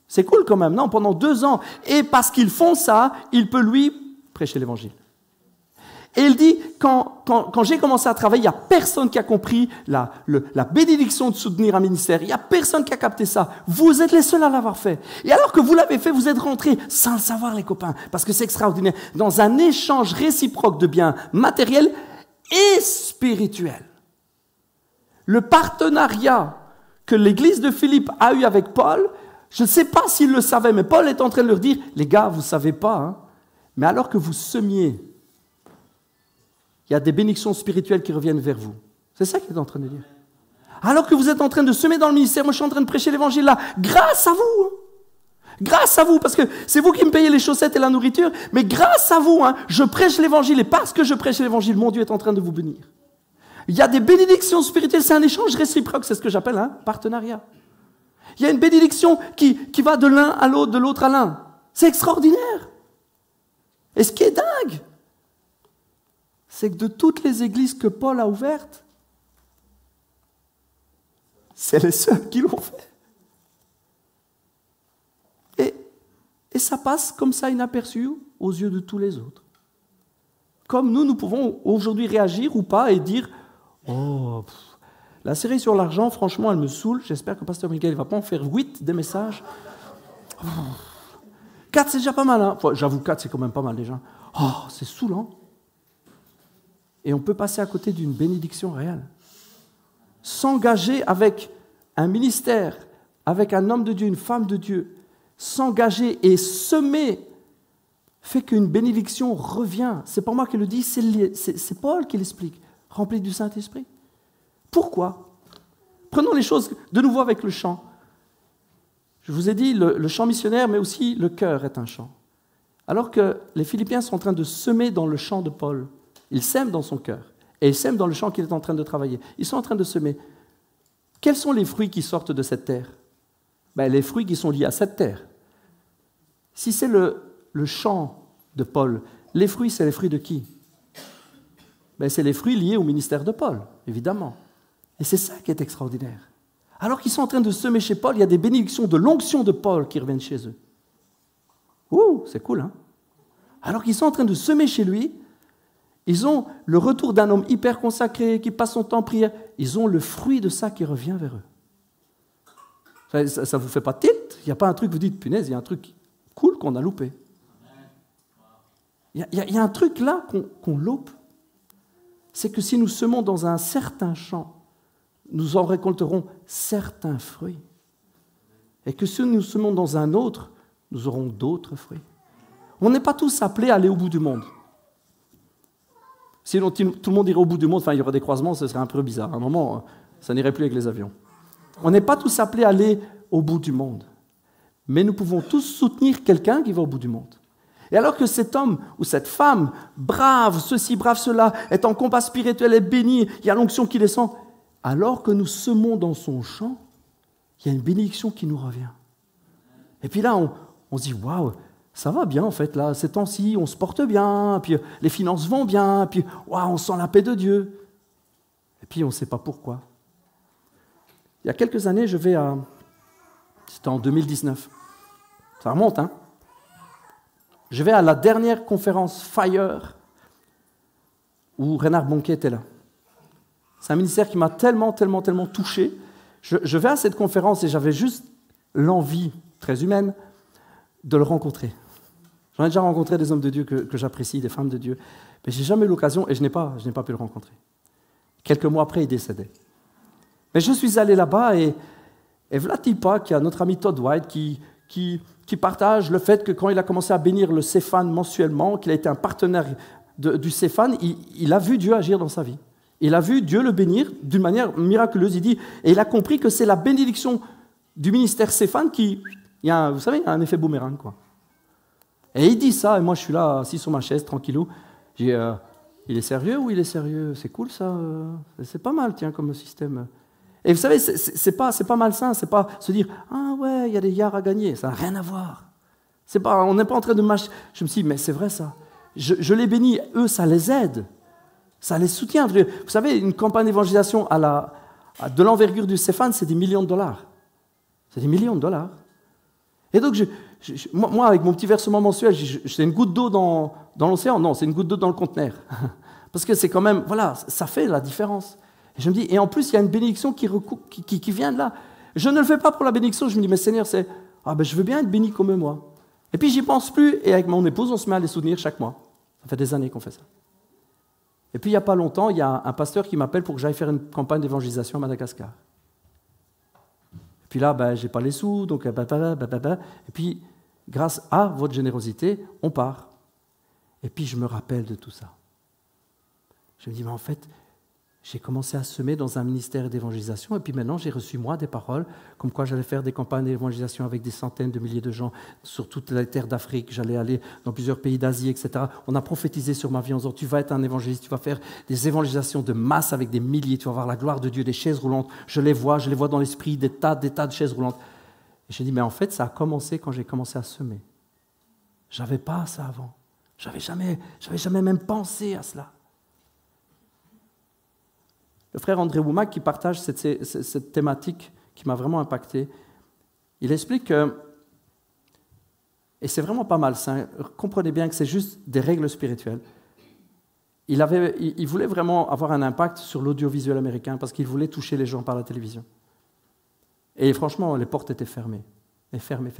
C'est cool quand même, non? Pendant 2 ans. Et parce qu'ils font ça, il peut lui prêcher l'Évangile. Et il dit, quand j'ai commencé à travailler, il n'y a personne qui a compris la bénédiction de soutenir un ministère. Il n'y a personne qui a capté ça. Vous êtes les seuls à l'avoir fait. Et alors que vous l'avez fait, vous êtes rentrés sans le savoir, les copains, parce que c'est extraordinaire, dans un échange réciproque de biens matériels et spirituels. Le partenariat que l'église de Philippe a eu avec Paul, je ne sais pas s'il le savait, mais Paul est en train de leur dire, les gars, vous ne savez pas, hein, mais alors que vous semiez, il y a des bénédictions spirituelles qui reviennent vers vous. C'est ça qu'il est en train de dire. Alors que vous êtes en train de semer dans le ministère, moi je suis en train de prêcher l'évangile là, grâce à vous. Grâce à vous, parce que c'est vous qui me payez les chaussettes et la nourriture, mais grâce à vous, hein, je prêche l'évangile, et parce que je prêche l'évangile, mon Dieu est en train de vous bénir. Il y a des bénédictions spirituelles, c'est un échange réciproque, c'est ce que j'appelle un partenariat. Il y a une bénédiction qui va de l'un à l'autre, de l'autre à l'un. C'est extraordinaire. Et ce qui est dingue, c'est que de toutes les églises que Paul a ouvertes, c'est les seuls qui l'ont fait. Et ça passe comme ça inaperçu aux yeux de tous les autres. Comme nous pouvons aujourd'hui réagir ou pas et dire « Oh, la série sur l'argent, franchement, elle me saoule. J'espère que Pasteur Miguel ne va pas en faire 8 des messages. Oh, 4, c'est déjà pas mal. Hein. Enfin, j'avoue, 4, c'est quand même pas mal déjà. Oh, c'est saoulant. » Et on peut passer à côté d'une bénédiction réelle. S'engager avec un ministère, avec un homme de Dieu, une femme de Dieu, s'engager et semer fait qu'une bénédiction revient. C'est pas moi qui le dis, c'est Paul qui l'explique, rempli du Saint-Esprit. Pourquoi? Prenons les choses de nouveau avec le chant. Je vous ai dit, le chant missionnaire, mais aussi le cœur est un chant. Alors que les Philippiens sont en train de semer dans le chant de Paul, ils sèment dans son cœur, et ils sèment dans le chant qu'il est en train de travailler. Ils sont en train de semer. Quels sont les fruits qui sortent de cette terre? Les fruits qui sont liés à cette terre. Si c'est le chant de Paul, les fruits, c'est les fruits de qui? C'est les fruits liés au ministère de Paul, évidemment. Et c'est ça qui est extraordinaire. Alors qu'ils sont en train de semer chez Paul, il y a des bénédictions de l'onction de Paul qui reviennent chez eux. Ouh, c'est cool, hein? Alors qu'ils sont en train de semer chez lui, ils ont le retour d'un homme hyper consacré, qui passe son temps en prière. Ils ont le fruit de ça qui revient vers eux. Ça ne vous fait pas tilt? Il n'y a pas un truc, vous dites, punaise, il y a un truc cool qu'on a loupé. Il y a un truc là qu'on loupe. C'est que si nous semons dans un certain champ, nous en récolterons certains fruits. Et que si nous semons dans un autre, nous aurons d'autres fruits. On n'est pas tous appelés à aller au bout du monde. Sinon, tout le monde irait au bout du monde, il y aurait des croisements, ce serait un peu bizarre. À un moment, ça n'irait plus avec les avions. On n'est pas tous appelés à aller au bout du monde. Mais nous pouvons tous soutenir quelqu'un qui va au bout du monde. Et alors que cet homme ou cette femme, brave ceci, brave cela, est en combat spirituel, est béni, il y a l'onction qui descend, alors que nous semons dans son champ, il y a une bénédiction qui nous revient. Et puis là, on se dit, waouh, ça va bien en fait, là, ces temps-ci, on se porte bien, puis les finances vont bien, puis waouh, on sent la paix de Dieu. Et puis on ne sait pas pourquoi. Il y a quelques années, c'était en 2019, ça remonte, hein. Je vais à la dernière conférence Fire où Reinhard Bonnke était là. C'est un ministère qui m'a tellement touché. Je vais à cette conférence et j'avais juste l'envie, très humaine, de le rencontrer. J'en ai déjà rencontré des hommes de Dieu que j'apprécie, des femmes de Dieu, mais je n'ai jamais eu l'occasion et je n'ai pas pu le rencontrer. Quelques mois après, il décédait. Mais je suis allé là-bas et Vlatipa, qui a notre ami Todd White, qui partage le fait que quand il a commencé à bénir le Céphane mensuellement, qu'il a été un partenaire du Céphane, il a vu Dieu agir dans sa vie. Il a vu Dieu le bénir d'une manière miraculeuse, il dit, et il a compris que c'est la bénédiction du ministère Céphane vous savez, il y a un effet boomerang, quoi. Et il dit ça, et moi je suis là, assis sur ma chaise, tranquillou, je dis, il est sérieux ou il est sérieux? C'est cool ça, c'est pas mal, tiens, comme système. Et vous savez, c'est pas malsain, c'est pas se dire « Ah ouais, il y a des yards à gagner », ça n'a rien à voir. On n'est pas en train de marcher. Je me suis dit « Mais c'est vrai ça. Je les bénis, eux, ça les aide. Ça les soutient. » Vous savez, une campagne d'évangélisation de l'envergure du Céphane, c'est des millions de dollars. C'est des millions de dollars. Et donc, moi, avec mon petit versement mensuel, c'est une goutte d'eau dans l'océan. Non, c'est une goutte d'eau dans le conteneur. Parce que c'est quand même, voilà, ça fait la différence. Et je me dis, et en plus, il y a une bénédiction qui vient de là. Je ne le fais pas pour la bénédiction, je me dis, mais Seigneur, je veux bien être béni comme moi. Et puis, j'y pense plus, et avec mon épouse, on se met à les soutenir chaque mois. Ça fait des années qu'on fait ça. Et puis, il n'y a pas longtemps, il y a un pasteur qui m'appelle pour que j'aille faire une campagne d'évangélisation à Madagascar. Et puis là, je n'ai pas les sous, donc et puis, grâce à votre générosité, on part. Et puis, je me rappelle de tout ça. Je me dis, mais en fait, j'ai commencé à semer dans un ministère d'évangélisation, et puis maintenant, j'ai reçu, moi, des paroles, comme quoi j'allais faire des campagnes d'évangélisation avec des centaines de milliers de gens sur toute la terre d'Afrique, j'allais aller dans plusieurs pays d'Asie, etc. On a prophétisé sur ma vie en disant, tu vas être un évangéliste, tu vas faire des évangélisations de masse avec des milliers, tu vas voir la gloire de Dieu, des chaises roulantes, je les vois dans l'esprit, des tas de chaises roulantes. Et j'ai dit, mais en fait, ça a commencé quand j'ai commencé à semer. Je n'avais pas ça avant. J'avais jamais même pensé à cela. Le frère André Woumac, qui partage cette thématique qui m'a vraiment impacté, il explique que, et c'est vraiment pas malsain, comprenez bien que c'est juste des règles spirituelles. Il voulait vraiment avoir un impact sur l'audiovisuel américain parce qu'il voulait toucher les gens par la télévision. Et franchement, les portes étaient fermées. Fermées.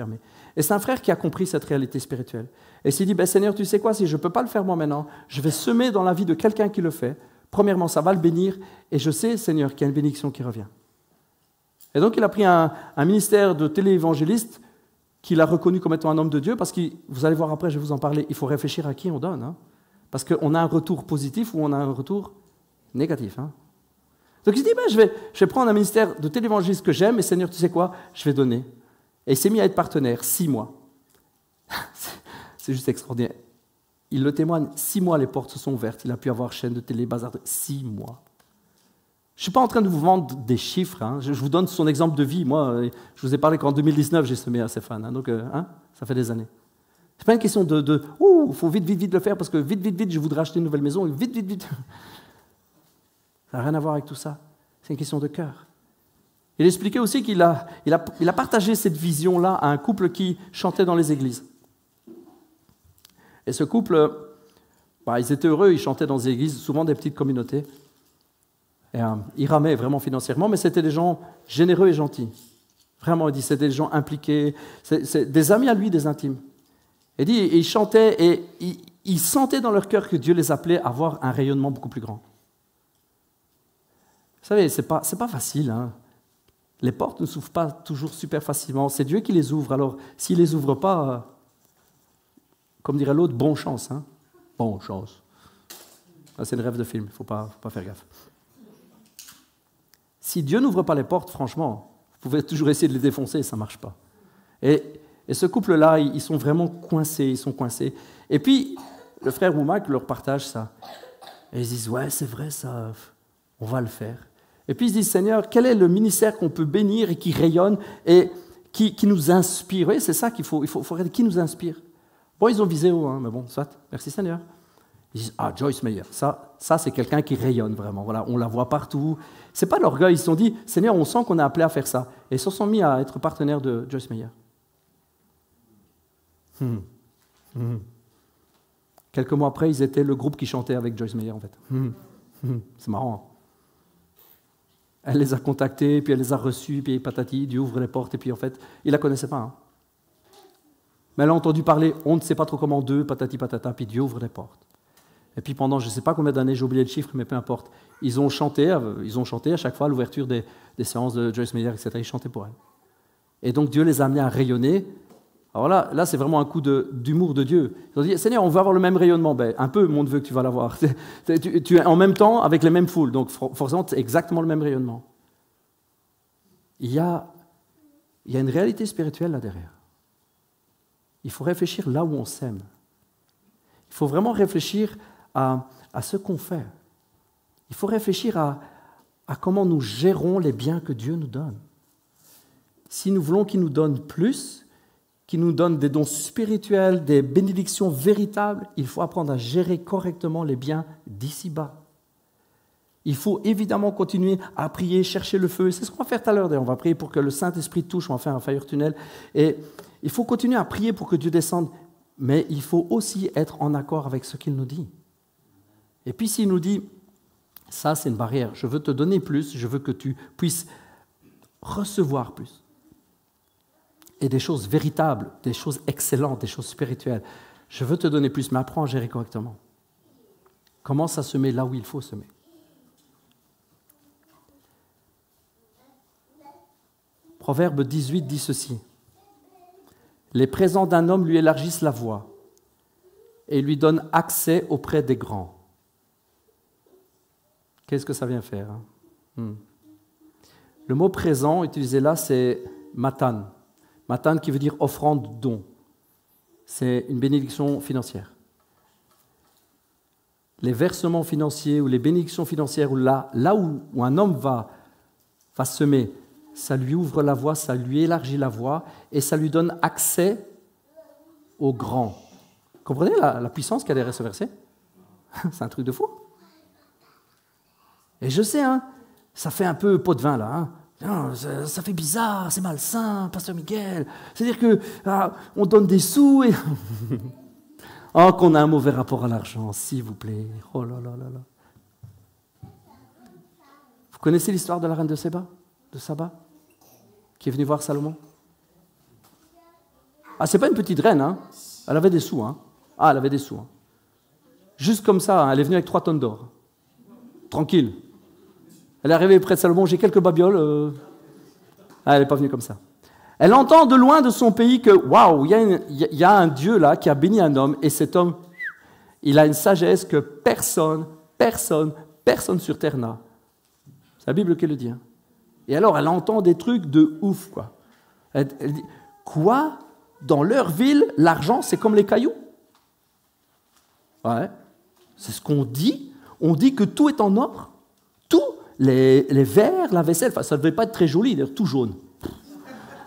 Et c'est un frère qui a compris cette réalité spirituelle. Et il s'est dit, Seigneur, tu sais quoi, si je ne peux pas le faire moi maintenant, je vais semer dans la vie de quelqu'un qui le fait. Premièrement, ça va le bénir, et je sais, Seigneur, qu'il y a une bénédiction qui revient. Et donc, il a pris un ministère de téléévangéliste qu'il a reconnu comme étant un homme de Dieu, parce que, vous allez voir après, je vais vous en parler, il faut réfléchir à qui on donne. Hein, parce qu'on a un retour positif ou on a un retour négatif. Hein. Donc, il se dit, je vais prendre un ministère de téléévangéliste que j'aime, et Seigneur, tu sais quoi, je vais donner. Et il s'est mis à être partenaire, 6 mois. C'est juste extraordinaire. Il le témoigne, 6 mois, les portes se sont ouvertes. Il a pu avoir chaîne de télé, bazar, 6 mois. Je ne suis pas en train de vous vendre des chiffres. Hein. Je vous donne son exemple de vie. Moi, je vous ai parlé qu'en 2019, j'ai semé à Stéphane. Hein. Donc, ça fait des années. Ce n'est pas une question de il faut vite le faire parce que vite, je voudrais acheter une nouvelle maison. Vite. Ça n'a rien à voir avec tout ça. C'est une question de cœur. Il expliquait aussi qu'il a partagé cette vision-là à un couple qui chantait dans les églises. Et ce couple, ils étaient heureux, ils chantaient dans des églises, souvent des petites communautés. Et, ils ramaient vraiment financièrement, mais c'était des gens généreux et gentils. Vraiment, il dit, c'était des gens impliqués, c'est des amis à lui, des intimes. Il dit, ils chantaient et ils sentaient dans leur cœur que Dieu les appelait à avoir un rayonnement beaucoup plus grand. Vous savez, c'est pas facile. Hein. Les portes ne s'ouvrent pas toujours super facilement. C'est Dieu qui les ouvre. Alors, s'il ne les ouvre pas... Comme dirait l'autre, bonne chance. Hein? Bonne chance. C'est le rêve de film, il ne faut pas faire gaffe. Si Dieu n'ouvre pas les portes, franchement, vous pouvez toujours essayer de les défoncer, ça ne marche pas. Et ce couple-là, ils sont vraiment coincés, Et puis, le frère Woumac leur partage ça. Et ils disent, ouais, c'est vrai ça, on va le faire. Et puis ils se disent, Seigneur, quel est le ministère qu'on peut bénir et qui rayonne et qui nous inspire? Oui, c'est ça qu'il faut regarder, qui nous inspire. Bon, ils ont visé haut, hein, mais bon, soit. Merci Seigneur. Ils disent, Joyce Meyer, ça c'est quelqu'un qui rayonne vraiment. Voilà, on la voit partout. C'est pas l'orgueil, ils se sont dit, Seigneur, on sent qu'on est appelé à faire ça. Et ils se sont mis à être partenaires de Joyce Meyer. Quelques mois après, ils étaient le groupe qui chantait avec Joyce Meyer, en fait. C'est marrant. Hein. Elle les a contactés, puis elle les a reçus, puis patati, Dieu ouvre les portes, et puis en fait, ils ne la connaissaient pas. Hein. Mais elle a entendu parler, on ne sait pas trop comment d'eux, patati patata, puis Dieu ouvre les portes. Et puis pendant, je ne sais pas combien d'années, j'ai oublié le chiffre, mais peu importe, ils ont chanté à chaque fois à l'ouverture des séances de Joyce Meyer, etc. Ils chantaient pour elle. Et donc Dieu les a amenés à rayonner. Alors là c'est vraiment un coup d'humour de Dieu. Ils ont dit, Seigneur, on veut avoir le même rayonnement. Ben, un peu, mon neveu, que tu vas l'avoir. Tu es en même temps avec les mêmes foules, donc forcément, c'est exactement le même rayonnement. Il y a une réalité spirituelle là derrière. Il faut réfléchir là où on sème. Il faut vraiment réfléchir à ce qu'on fait. Il faut réfléchir à comment nous gérons les biens que Dieu nous donne. Si nous voulons qu'il nous donne plus, qu'il nous donne des dons spirituels, des bénédictions véritables, il faut apprendre à gérer correctement les biens d'ici-bas. Il faut évidemment continuer à prier, chercher le feu. C'est ce qu'on va faire tout à l'heure. On va prier pour que le Saint-Esprit touche, on va faire un fire tunnel. Et Il faut continuer à prier pour que Dieu descende, mais il faut aussi être en accord avec ce qu'il nous dit. Et puis s'il nous dit, ça c'est une barrière, je veux te donner plus, je veux que tu puisses recevoir plus. Et des choses véritables, des choses excellentes, des choses spirituelles. Je veux te donner plus, mais apprends à gérer correctement. Commence à semer là où il faut semer. Proverbe 18 dit ceci. Les présents d'un homme lui élargissent la voie et lui donnent accès auprès des grands. Qu'est-ce que ça vient faire Le mot présent utilisé là, c'est matan. Matan qui veut dire offrande, don. C'est une bénédiction financière. Les versements financiers ou les bénédictions financières, là où un homme va semer, ça lui ouvre la voie, ça lui élargit la voie et ça lui donne accès aux grands. Comprenez la puissance qu'il y a derrière ce verset? C'est un truc de fou. Et je sais, ça fait un peu pot de vin là. Non, ça fait bizarre, c'est malsain, pasteur Miguel. C'est-à-dire qu'on donne des sous et... oh, qu'on a un mauvais rapport à l'argent, s'il vous plaît. Oh là là là là. Vous connaissez l'histoire de la reine de Saba, qui est venue voir Salomon? Ah, c'est pas une petite reine, Elle avait des sous, Ah, elle avait des sous, Juste comme ça, elle est venue avec 3 tonnes d'or. Tranquille. Elle est arrivée près de Salomon, j'ai quelques babioles. Ah, elle n'est pas venue comme ça. Elle entend de loin de son pays que, waouh, il y a un Dieu là qui a béni un homme, et cet homme, il a une sagesse que personne sur terre n'a. C'est la Bible qui le dit. Et alors, elle entend des trucs de ouf, quoi. Elle dit, quoi? Dans leur ville, l'argent, c'est comme les cailloux? Ouais, c'est ce qu'on dit. On dit que tout est en or. Tout, les verres, la vaisselle, ça ne devait pas être très joli, d'ailleurs, tout jaune.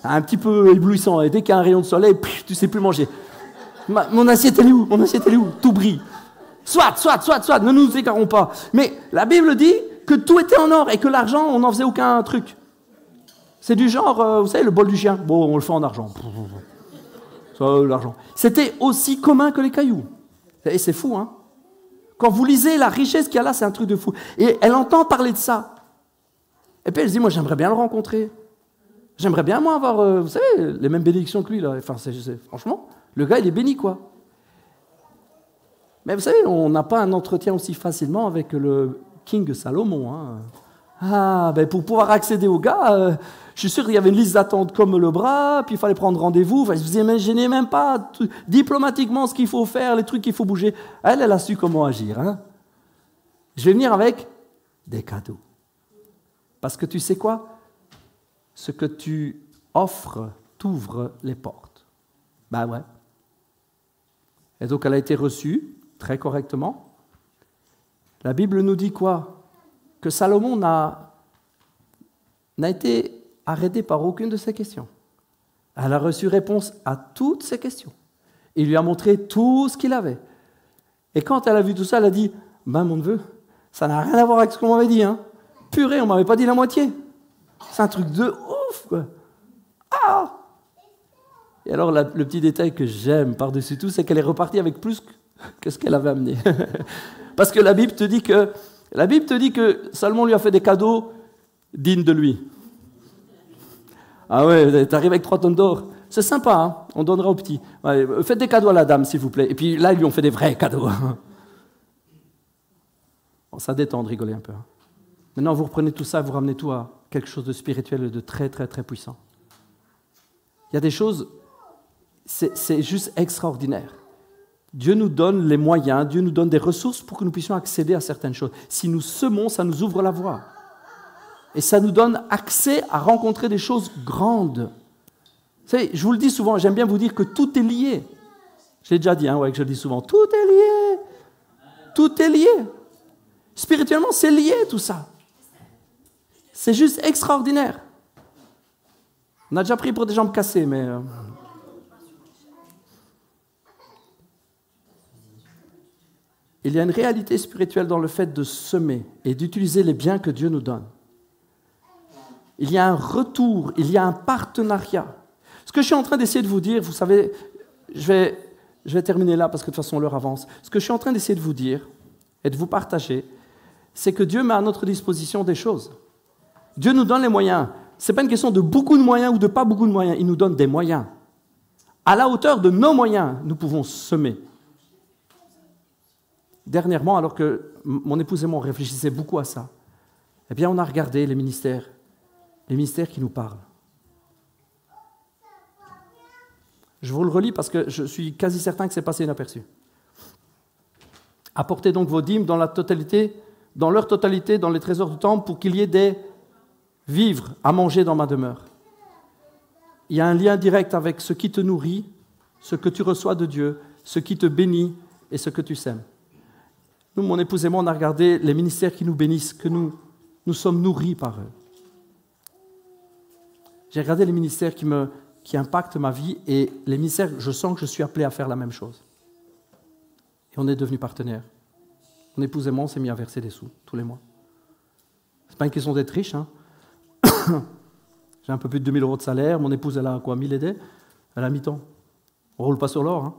Un petit peu éblouissant. Et dès qu'il y a un rayon de soleil, tu ne sais plus manger. Mon assiette, elle est où? Mon assiette, elle est où? Tout brille. Soit, ne nous égarons pas. Mais la Bible dit que tout était en or et que l'argent, on n'en faisait aucun truc. C'est du genre, vous savez, le bol du chien. Bon, on le fait en argent. Ça, l'argent. C'était aussi commun que les cailloux. Et c'est fou, Quand vous lisez la richesse qu'il y a là, c'est un truc de fou. Et elle entend parler de ça. Et puis elle se dit, moi, j'aimerais bien le rencontrer. J'aimerais bien, moi, avoir, vous savez, les mêmes bénédictions que lui, là. Enfin, franchement, le gars, il est béni, quoi. Mais vous savez, on n'a pas un entretien aussi facilement avec le King Salomon. Ah, ben pour pouvoir accéder au gars, je suis sûr qu'il y avait une liste d'attente comme le bras, puis il fallait prendre rendez-vous. Enfin, vous imaginez même pas diplomatiquement ce qu'il faut faire, les trucs qu'il faut bouger. Elle a su comment agir. Je vais venir avec des cadeaux. Parce que tu sais quoi? Ce que tu offres t'ouvre les portes. Ben ouais. Et donc elle a été reçue très correctement. La Bible nous dit quoi? Que Salomon n'a été arrêté par aucune de ses questions. Elle a reçu réponse à toutes ses questions. Il lui a montré tout ce qu'il avait. Et quand elle a vu tout ça, elle a dit, ben mon neveu, ça n'a rien à voir avec ce qu'on m'avait dit. Purée, on ne m'avait pas dit la moitié. C'est un truc de ouf, quoi. Ah! Et alors, le petit détail que j'aime par-dessus tout, c'est qu'elle est repartie avec plus que ce qu'elle avait amené. Parce que la Bible te dit que Salomon lui a fait des cadeaux dignes de lui. Ah ouais, t'arrives avec 3 tonnes d'or. C'est sympa, on donnera aux petits. Ouais, faites des cadeaux à la dame, s'il vous plaît. Et puis là, ils lui ont fait des vrais cadeaux. Bon, ça détend de rigoler un peu. Maintenant, vous reprenez tout ça, vous ramenez tout à quelque chose de spirituel et de très, très, très puissant. Il y a des choses, c'est juste extraordinaire. Dieu nous donne les moyens, Dieu nous donne des ressources pour que nous puissions accéder à certaines choses. Si nous semons, ça nous ouvre la voie. Et ça nous donne accès à rencontrer des choses grandes. Vous savez, je vous le dis souvent, j'aime bien vous dire que tout est lié. J'ai déjà dit, que je le dis souvent, tout est lié. Tout est lié. Spirituellement, c'est lié tout ça. C'est juste extraordinaire. On a déjà pris pour des jambes cassées, mais... Il y a une réalité spirituelle dans le fait de semer et d'utiliser les biens que Dieu nous donne. Il y a un retour, il y a un partenariat. Ce que je suis en train d'essayer de vous dire, vous savez, je vais terminer là parce que de toute façon l'heure avance. Ce que je suis en train d'essayer de vous dire et de vous partager, c'est que Dieu met à notre disposition des choses. Dieu nous donne les moyens. Ce n'est pas une question de beaucoup de moyens ou de pas beaucoup de moyens. Il nous donne des moyens. À la hauteur de nos moyens, nous pouvons semer. Dernièrement, alors que mon épouse et moi on réfléchissait beaucoup à ça, eh bien, on a regardé les ministères qui nous parlent. Je vous le relis parce que je suis quasi certain que c'est passé inaperçu. Apportez donc vos dîmes dans leur totalité dans les trésors du temple pour qu'il y ait des vivres à manger dans ma demeure. Il y a un lien direct avec ce qui te nourrit, ce que tu reçois de Dieu, ce qui te bénit et ce que tu sèmes. Nous, mon épouse et moi, on a regardé les ministères qui nous bénissent, que nous sommes nourris par eux. J'ai regardé les ministères qui impactent ma vie et les ministères, je sens que je suis appelé à faire la même chose. Et on est devenus partenaires. Mon épouse et moi, on s'est mis à verser des sous tous les mois. Ce n'est pas une question d'être riche. Hein. J'ai un peu plus de 2 000 € de salaire. Mon épouse, elle a quoi, 1 000 aidés. Elle a mi-temps. On ne roule pas sur l'or. Hein.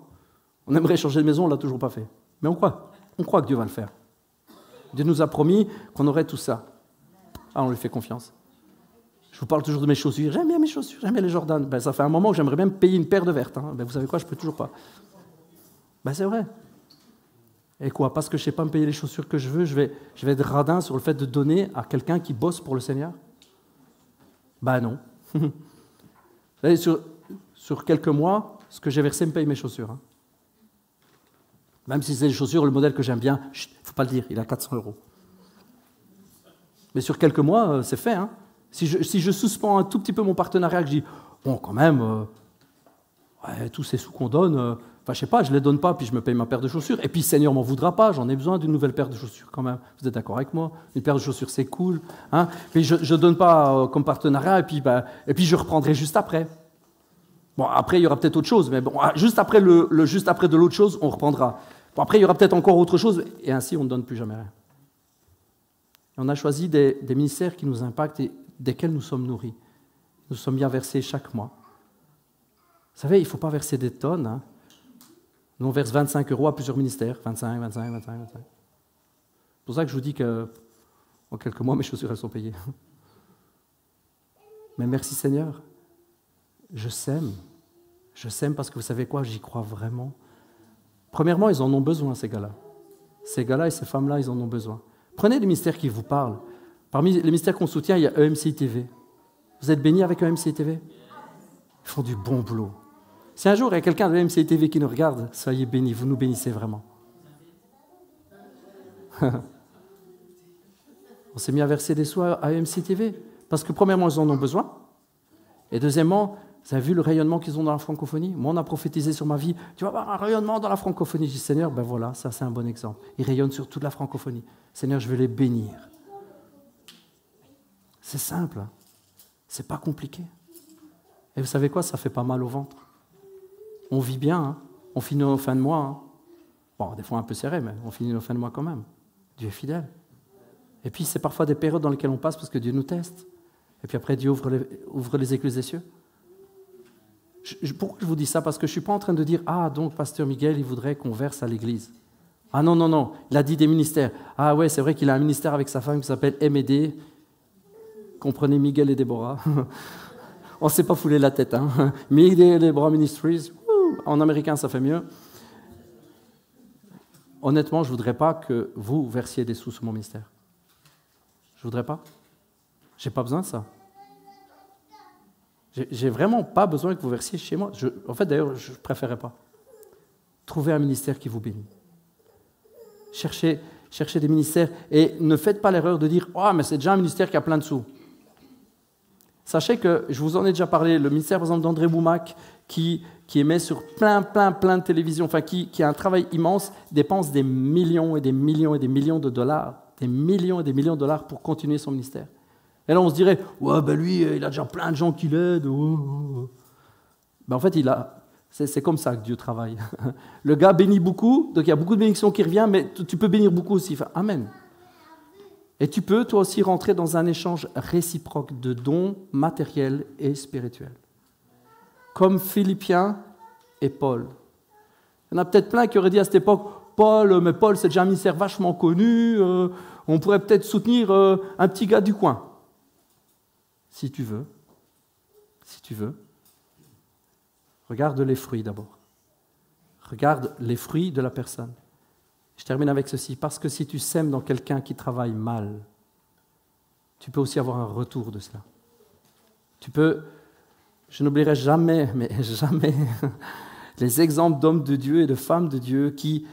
On aimerait changer de maison, on ne l'a toujours pas fait. Mais on croit. On croit que Dieu va le faire. Dieu nous a promis qu'on aurait tout ça. Ah, on lui fait confiance. Je vous parle toujours de mes chaussures. J'aime bien mes chaussures, j'aime bien les Jordan. Ben, ça fait un moment que j'aimerais même payer une paire de vertes. Hein. Ben, vous savez quoi, je ne peux toujours pas. Ben, c'est vrai. Et quoi, parce que je ne sais pas me payer les chaussures que je veux, je vais être radin sur le fait de donner à quelqu'un qui bosse pour le Seigneur? Ben non. Vous savez, sur quelques mois, ce que j'ai versé me paye mes chaussures. Hein. Même si c'est des chaussures, le modèle que j'aime bien, il ne faut pas le dire, il a 400 €. Mais sur quelques mois, c'est fait. Hein. Si je suspends un tout petit peu mon partenariat, que je dis, bon, quand même, ouais, tous ces sous qu'on donne, je sais pas, je ne les donne pas, puis je me paye ma paire de chaussures. Et puis, le Seigneur m'en voudra pas, j'en ai besoin d'une nouvelle paire de chaussures quand même. Vous êtes d'accord avec moi? Une paire de chaussures, c'est cool. Hein. Puis je ne donne pas comme partenariat, et puis je reprendrai juste après. Bon, après, il y aura peut-être autre chose, mais bon, juste après juste après de l'autre chose, on reprendra. Bon, après, il y aura peut-être encore autre chose, et ainsi, on ne donne plus jamais rien. Et on a choisi des ministères qui nous impactent et desquels nous sommes nourris. Nous sommes bien versés chaque mois. Vous savez, il ne faut pas verser des tonnes. Hein. Nous, on verse 25 € à plusieurs ministères. 25. C'est pour ça que je vous dis qu'en quelques mois, mes chaussures, elles sont payées. Mais merci Seigneur. Je sème. Je sème parce que vous savez quoi, j'y crois vraiment. Premièrement, ils en ont besoin, ces gars-là. Ces gars-là et ces femmes-là, ils en ont besoin. Prenez les ministères qui vous parlent. Parmi les ministères qu'on soutient, il y a EMCI TV. Vous êtes bénis avec EMCI TV? Ils font du bon boulot. Si un jour il y a quelqu'un de EMCI TV qui nous regarde, soyez bénis, vous nous bénissez vraiment. On s'est mis à verser des sous à EMCI TV. Parce que premièrement, ils en ont besoin. Et deuxièmement, vous avez vu le rayonnement qu'ils ont dans la francophonie? Moi, on a prophétisé sur ma vie. Tu vas avoir un rayonnement dans la francophonie. Je dis, Seigneur, ben voilà, ça c'est un bon exemple. Ils rayonnent sur toute la francophonie. Seigneur, je vais les bénir. C'est simple. Hein. C'est pas compliqué. Et vous savez quoi? Ça fait pas mal au ventre. On vit bien. Hein. On finit nos fins de mois. Hein. Bon, des fois un peu serré, mais on finit nos fins de mois quand même. Dieu est fidèle. Et puis, c'est parfois des périodes dans lesquelles on passe parce que Dieu nous teste. Et puis après, Dieu ouvre les écluses des cieux. Pourquoi je vous dis ça? Parce que je ne suis pas en train de dire « Ah, donc, pasteur Miguel, il voudrait qu'on verse à l'église. » Ah non, non, non, il a dit des ministères. Ah ouais, c'est vrai qu'il a un ministère avec sa femme qui s'appelle M&D. Comprenez Miguel et Déborah. On ne s'est pas foulé la tête. Hein. Miguel et Déborah Ministries, en américain, ça fait mieux. Honnêtement, je ne voudrais pas que vous versiez des sous sur mon ministère. Je ne voudrais pas. Je n'ai pas besoin de ça. J'ai vraiment pas besoin que vous versiez chez moi. En fait, d'ailleurs, je ne préférerais pas. Trouvez un ministère qui vous bénit. Cherchez des ministères et ne faites pas l'erreur de dire « Oh, mais c'est déjà un ministère qui a plein de sous. » Sachez que, je vous en ai déjà parlé, le ministère, par exemple, d'André Boumac, qui émet sur plein de télévisions, enfin, qui a un travail immense, dépense des millions et des millions et des millions de dollars, des millions et des millions de dollars pour continuer son ministère. Et là, on se dirait, ouais, ben lui, il a déjà plein de gens qui l'aident. Ben, en fait, c'est comme ça que Dieu travaille. Le gars bénit beaucoup, donc il y a beaucoup de bénédictions qui reviennent, mais tu peux bénir beaucoup aussi. Enfin, amen. Et tu peux, toi aussi, rentrer dans un échange réciproque de dons matériels et spirituels. comme Philippiens et Paul. Il y en a peut-être plein qui auraient dit à cette époque, mais Paul c'est déjà un ministère vachement connu, on pourrait peut-être soutenir un petit gars du coin. Si tu veux. Regarde les fruits d'abord. Regarde les fruits de la personne. Je termine avec ceci, parce que si tu sèmes dans quelqu'un qui travaille mal, tu peux aussi avoir un retour de cela. Je n'oublierai jamais, les exemples d'hommes de Dieu et de femmes de Dieu qui,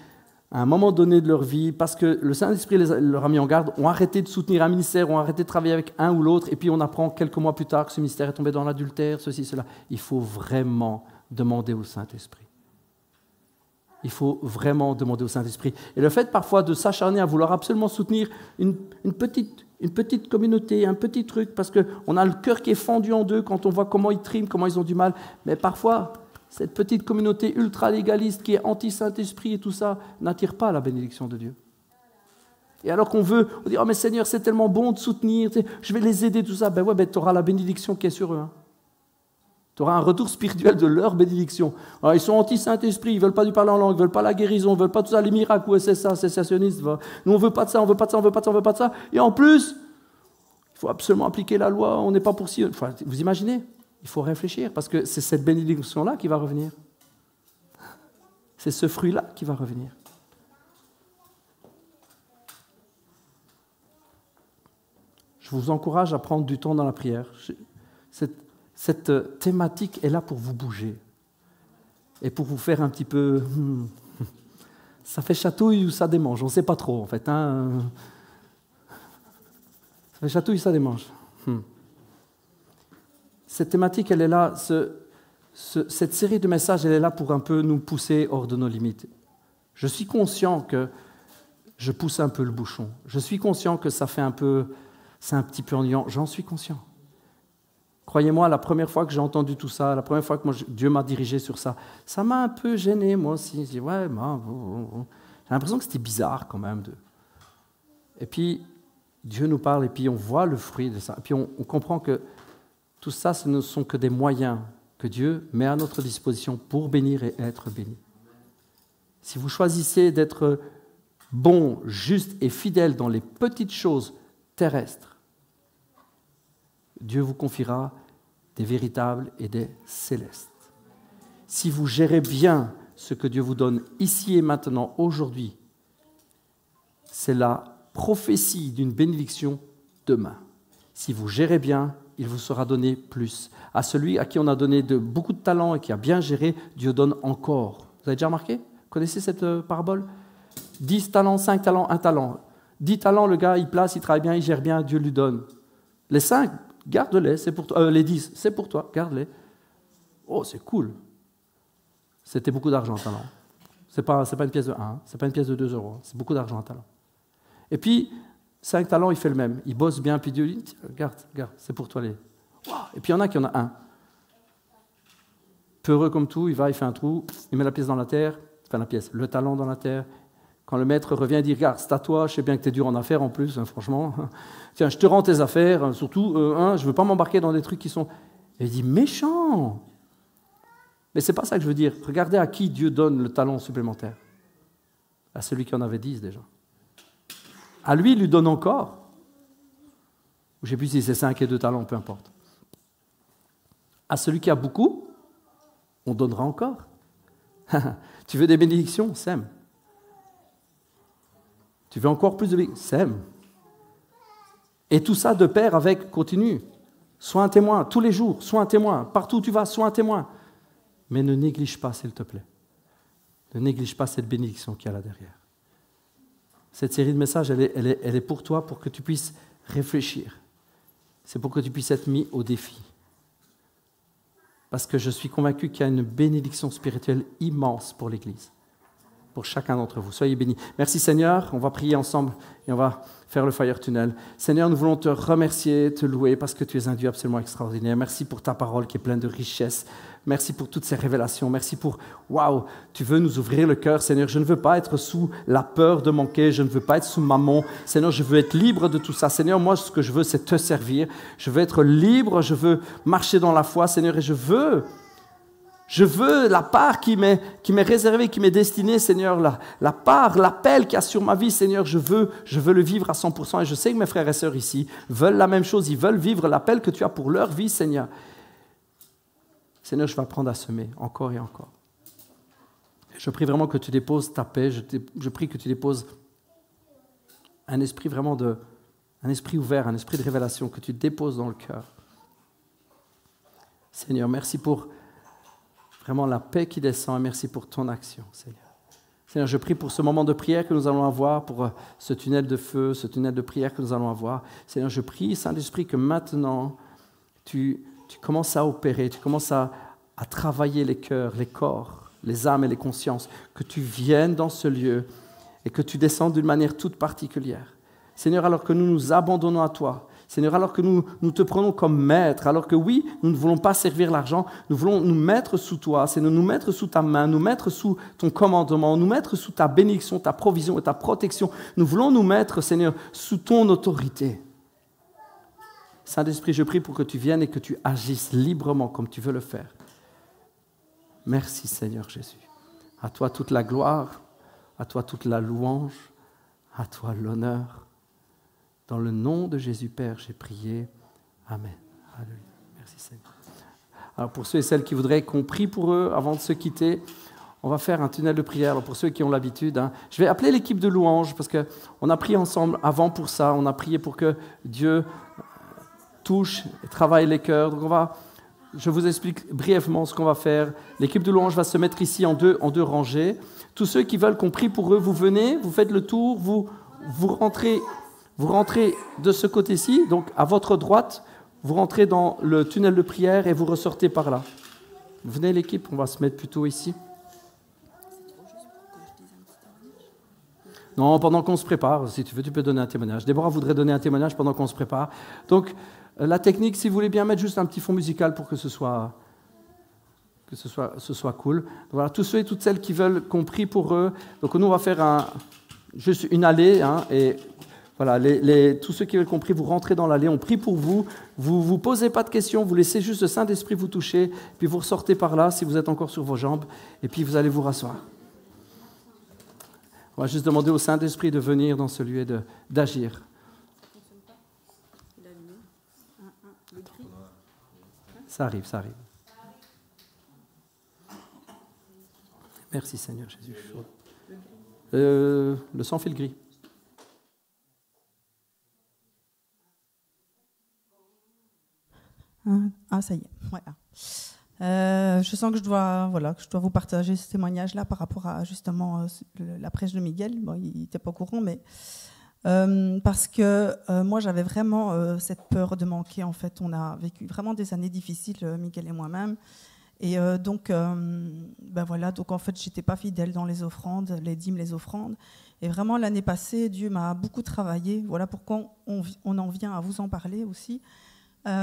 à un moment donné de leur vie, parce que le Saint-Esprit leur a mis en garde, ont arrêté de soutenir un ministère, ont arrêté de travailler avec un ou l'autre, et puis on apprend quelques mois plus tard que ce ministère est tombé dans l'adultère, ceci, cela. Il faut vraiment demander au Saint-Esprit. Il faut vraiment demander au Saint-Esprit. Et le fait parfois de s'acharner à vouloir absolument soutenir une petite communauté, un petit truc, parce qu'on a le cœur qui est fendu en deux quand on voit comment ils triment, comment ils ont du mal. Mais parfois, cette petite communauté ultra-légaliste qui est anti-Saint-Esprit et tout ça, n'attire pas la bénédiction de Dieu. Et alors on dit « Oh mais Seigneur, c'est tellement bon de soutenir, je vais les aider, tout ça. » Ben ouais, tu auras la bénédiction qui est sur eux. Hein. Tu auras un retour spirituel de leur bénédiction. Alors, ils sont anti-Saint-Esprit, ils ne veulent pas du parler en langue, ils ne veulent pas la guérison, ils ne veulent pas tout ça, les miracles, ouais, c'est ça, sécessionniste. Nous, on ne veut pas de ça, on ne veut pas de ça, on ne veut pas de ça, on ne veut pas de ça. Et en plus, il faut absolument appliquer la loi, on n'est pas pour si... Enfin, vous imaginez ? Il faut réfléchir, parce que c'est cette bénédiction-là qui va revenir. C'est ce fruit-là qui va revenir. Je vous encourage à prendre du temps dans la prière. Cette thématique est là pour vous bouger et pour vous faire un petit peu... Ça fait chatouille ou ça démange, on ne sait pas trop en fait. Hein. Ça fait chatouille ou ça démange. Cette thématique, elle est là, cette série de messages, elle est là pour un peu nous pousser hors de nos limites. Je suis conscient que je pousse un peu le bouchon. Je suis conscient que c'est un petit peu ennuyant. J'en suis conscient. Croyez-moi, la première fois que j'ai entendu tout ça, la première fois que Dieu m'a dirigé sur ça, ça m'a un peu gêné, moi aussi. J'ai dit, ouais, j'ai l'impression que c'était bizarre quand même. Et puis, Dieu nous parle et puis on voit le fruit de ça. Et puis on comprend que tout ça, ce ne sont que des moyens que Dieu met à notre disposition pour bénir et être béni. Si vous choisissez d'être bon, juste et fidèle dans les petites choses terrestres, Dieu vous confiera des véritables et des célestes. Si vous gérez bien ce que Dieu vous donne ici et maintenant, aujourd'hui, c'est la prophétie d'une bénédiction demain. Si vous gérez bien, il vous sera donné plus. À celui à qui on a donné beaucoup de talents et qui a bien géré, Dieu donne encore. Vous avez déjà remarqué ? Vous connaissez cette parabole ? 10 talents, 5 talents, 1 talent. 10 talents, le gars, il place, il travaille bien, il gère bien, Dieu lui donne. Les 5, garde-les, c'est pour toi. Les 10, c'est pour toi, garde-les. Oh, c'est cool. C'était beaucoup d'argent, un talent. C'est pas une pièce de 1, c'est pas une pièce de 2 €, c'est beaucoup d'argent, un talent. Et puis, 5 talents, il fait le même. Il bosse bien, puis Dieu dit, regarde, c'est pour toi les... Wow. Et puis il y en a qui en a un. Peureux comme tout, il va, il fait un trou, il met la pièce dans la terre, le talent dans la terre. Quand le maître revient, il dit, regarde, c'est à toi, je sais bien que tu es dur en affaires en plus, hein, franchement. Tiens, je te rends tes affaires, surtout, je ne veux pas m'embarquer dans des trucs qui sont... Et il dit, méchant. Mais ce n'est pas ça que je veux dire. Regardez à qui Dieu donne le talent supplémentaire. À celui qui en avait 10 déjà. À lui, il lui donne encore. Je ne sais plus si c'est 5 et 2 talents, peu importe. À celui qui a beaucoup, on donnera encore. Tu veux des bénédictions? Sème. Tu veux encore plus de bénédictions? Sème. Et tout ça de pair avec, continue. Sois un témoin, tous les jours, sois un témoin. Partout où tu vas, sois un témoin. Mais ne néglige pas, s'il te plaît. Ne néglige pas cette bénédiction qu'il y a là derrière. Cette série de messages, elle est pour toi, pour que tu puisses réfléchir. C'est pour que tu puisses être mis au défi. Parce que je suis convaincu qu'il y a une bénédiction spirituelle immense pour l'Église, pour chacun d'entre vous. Soyez bénis. Merci Seigneur, on va prier ensemble et on va faire le Fire Tunnel. Seigneur, nous voulons te remercier, te louer, parce que tu es un Dieu absolument extraordinaire. Merci pour ta parole qui est pleine de richesse. Merci pour toutes ces révélations. Merci pour, waouh, tu veux nous ouvrir le cœur, Seigneur. Je ne veux pas être sous la peur de manquer. Je ne veux pas être sous mammon. Seigneur, je veux être libre de tout ça. Seigneur, moi, ce que je veux, c'est te servir. Je veux être libre. Je veux marcher dans la foi, Seigneur, et je veux Je veux la part qui m'est réservée, qui m'est destinée, Seigneur, la part, l'appel qu'il y a sur ma vie, Seigneur, je veux le vivre à 100%. Et je sais que mes frères et sœurs ici veulent la même chose, ils veulent vivre l'appel que tu as pour leur vie, Seigneur. Seigneur, je vais apprendre à semer encore et encore. Je prie vraiment que tu déposes ta paix, je prie que tu déposes un esprit vraiment un esprit ouvert, un esprit de révélation que tu déposes dans le cœur. Seigneur, merci pour vraiment la paix qui descend et merci pour ton action, Seigneur. Seigneur, je prie pour ce moment de prière que nous allons avoir, pour ce tunnel de feu, ce tunnel de prière que nous allons avoir. Seigneur, je prie, Saint-Esprit, que maintenant, tu commences à opérer, tu commences à travailler les cœurs, les corps, les âmes et les consciences, que tu viennes dans ce lieu et que tu descendes d'une manière toute particulière. Seigneur, alors que nous nous abandonnons à toi, Seigneur, alors que nous te prenons comme maître, alors que oui, nous ne voulons pas servir l'argent, nous voulons nous mettre sous toi, Seigneur, nous mettre sous ta main, nous mettre sous ton commandement, nous mettre sous ta bénédiction, ta provision et ta protection. Nous voulons nous mettre, Seigneur, sous ton autorité. Saint-Esprit, je prie pour que tu viennes et que tu agisses librement comme tu veux le faire. Merci, Seigneur Jésus. À toi toute la gloire, à toi toute la louange, à toi l'honneur. Dans le nom de Jésus, Père, j'ai prié. Amen. Alléluia. Merci, Seigneur. Alors, pour ceux et celles qui voudraient qu'on prie pour eux avant de se quitter, on va faire un tunnel de prière. Alors, pour ceux qui ont l'habitude, je vais appeler l'équipe de louange parce qu'on a prié ensemble avant pour ça. On a prié pour que Dieu touche et travaille les cœurs. Donc, je vous explique brièvement ce qu'on va faire. L'équipe de louange va se mettre ici en deux rangées. Tous ceux qui veulent qu'on prie pour eux, vous venez, vous faites le tour, vous rentrez de ce côté-ci, donc à votre droite, vous rentrez dans le tunnel de prière et vous ressortez par là. Venez l'équipe, on va se mettre plutôt ici. Non, pendant qu'on se prépare, si tu veux, tu peux donner un témoignage. Déborah voudrait donner un témoignage pendant qu'on se prépare. Donc, la technique, si vous voulez bien mettre juste un petit fond musical pour que ce soit cool. Donc, voilà, tous ceux et toutes celles qui veulent qu'on prie pour eux. Donc, nous, on va faire juste une allée, et voilà, tous ceux qui veulent qu'on prie, vous rentrez dans l'allée, on prie pour vous. Vous ne posez pas de questions, vous laissez juste le Saint-Esprit vous toucher, puis vous ressortez par là si vous êtes encore sur vos jambes, et puis vous allez vous rasseoir. On va juste demander au Saint-Esprit de venir dans ce lieu et d'agir. Ça arrive. Merci Seigneur Jésus. Le sans-fil gris. Ça y est. Voilà. Je sens que je dois vous partager ce témoignage-là par rapport à justement la prêche de Miguel. Bon, il n'était pas au courant, mais parce que moi j'avais vraiment cette peur de manquer. En fait, on a vécu vraiment des années difficiles, Miguel et moi-même. Et donc en fait, j'étais pas fidèle dans les offrandes, les dîmes, les offrandes. Et vraiment l'année passée, Dieu m'a beaucoup travaillé. Voilà pourquoi on en vient à vous en parler aussi.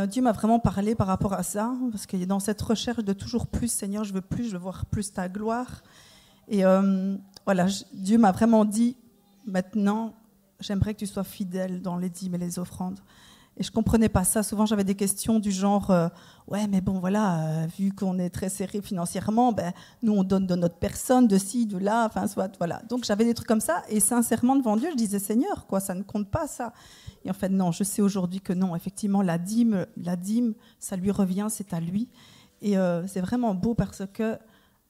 Dieu m'a vraiment parlé par rapport à ça, parce que dans cette recherche de toujours plus, Seigneur, je veux voir plus ta gloire. Et Dieu m'a vraiment dit, maintenant, j'aimerais que tu sois fidèle dans les dîmes et les offrandes. Et je ne comprenais pas ça. Souvent, j'avais des questions du genre, ouais, mais bon, voilà, vu qu'on est très serré financièrement, nous, on donne de notre personne, de ci, de là, enfin, soit, voilà. Donc, j'avais des trucs comme ça. Et sincèrement, devant Dieu, je disais, Seigneur, ça ne compte pas, ça. Et en fait, non, je sais aujourd'hui que non. Effectivement, la dîme, ça lui revient, c'est à lui. Et c'est vraiment beau parce que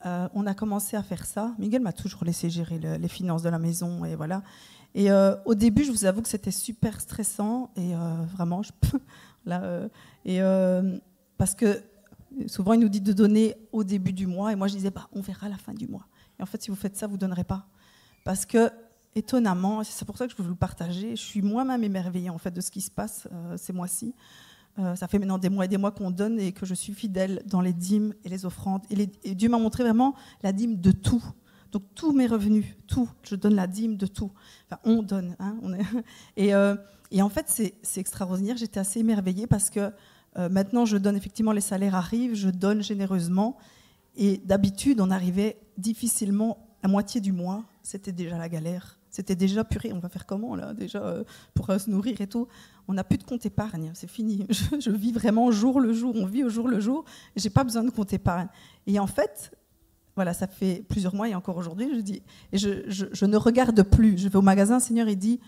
on a commencé à faire ça. Miguel m'a toujours laissé gérer les finances de la maison, et voilà. Et au début, je vous avoue que c'était super stressant, et vraiment, parce que souvent, il nous dit de donner au début du mois, et moi, je disais, on verra à la fin du mois. Et en fait, si vous faites ça, vous ne donnerez pas. Parce que, étonnamment, c'est pour ça que je veux vous le partager, je suis moi-même émerveillée en fait, de ce qui se passe ces mois-ci. Ça fait maintenant des mois et des mois qu'on donne et que je suis fidèle dans les dîmes et les offrandes. Et Dieu m'a montré vraiment la dîme de tout. Donc tous mes revenus, tout, je donne la dîme de tout. Enfin, on donne. Et en fait, c'est extraordinaire. J'étais assez émerveillée parce que maintenant, je donne effectivement, les salaires arrivent, je donne généreusement. Et d'habitude, on arrivait difficilement à moitié du mois. C'était déjà la galère. C'était déjà purée, on va faire comment là déjà pour se nourrir et tout. On n'a plus de compte épargne, c'est fini. Je vis vraiment jour le jour, on vit au jour le jour, et j'ai pas besoin de compte épargne. Et en fait, voilà, ça fait plusieurs mois et encore aujourd'hui, je dis, et je ne regarde plus. Je vais au magasin, Seigneur, il dit,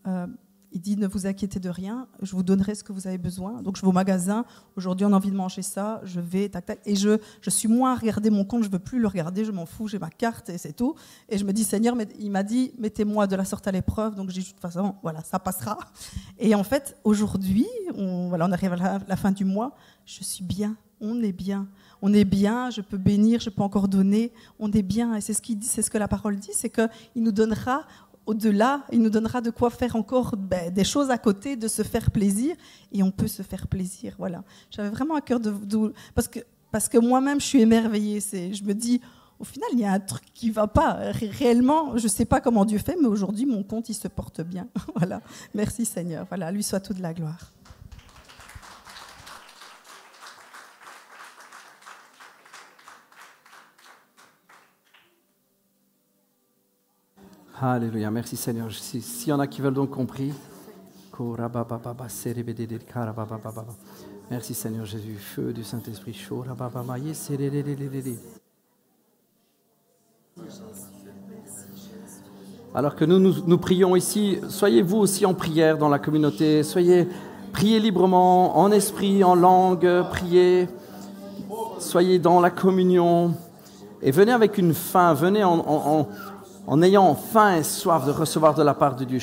ne vous inquiétez de rien, je vous donnerai ce que vous avez besoin. Donc je vais au magasin, aujourd'hui on a envie de manger ça, je vais, tac, tac, et je suis moins à regarder mon compte, je ne veux plus le regarder, je m'en fous, j'ai ma carte et c'est tout. Et je me dis, Seigneur, il m'a dit, mettez-moi de la sorte à l'épreuve, donc je dis, de toute façon, voilà, ça passera. Et en fait, aujourd'hui, on arrive à la fin du mois, je suis bien, on est bien. On est bien, je peux bénir, je peux encore donner, on est bien. Et c'est ce qu'il dit, c'est ce que la parole dit, c'est qu'il nous donnera au-delà, il nous donnera de quoi faire encore des choses à côté, de se faire plaisir, et on peut se faire plaisir. Voilà. J'avais vraiment à cœur parce que moi-même je suis émerveillée. Je me dis, au final, il y a un truc qui ne va pas. Réellement, je ne sais pas comment Dieu fait, mais aujourd'hui, mon compte, il se porte bien. Voilà. Merci Seigneur. Voilà, lui soit toute la gloire. Alléluia, merci Seigneur. S'il y en a qui veulent donc compris. Merci Seigneur Jésus, feu du Saint-Esprit. Alors que nous prions ici, soyez vous aussi en prière dans la communauté. Priez librement, en esprit, en langue, priez. Soyez dans la communion. Et venez avec une faim, venez en ayant faim et soif de recevoir de la part de Dieu.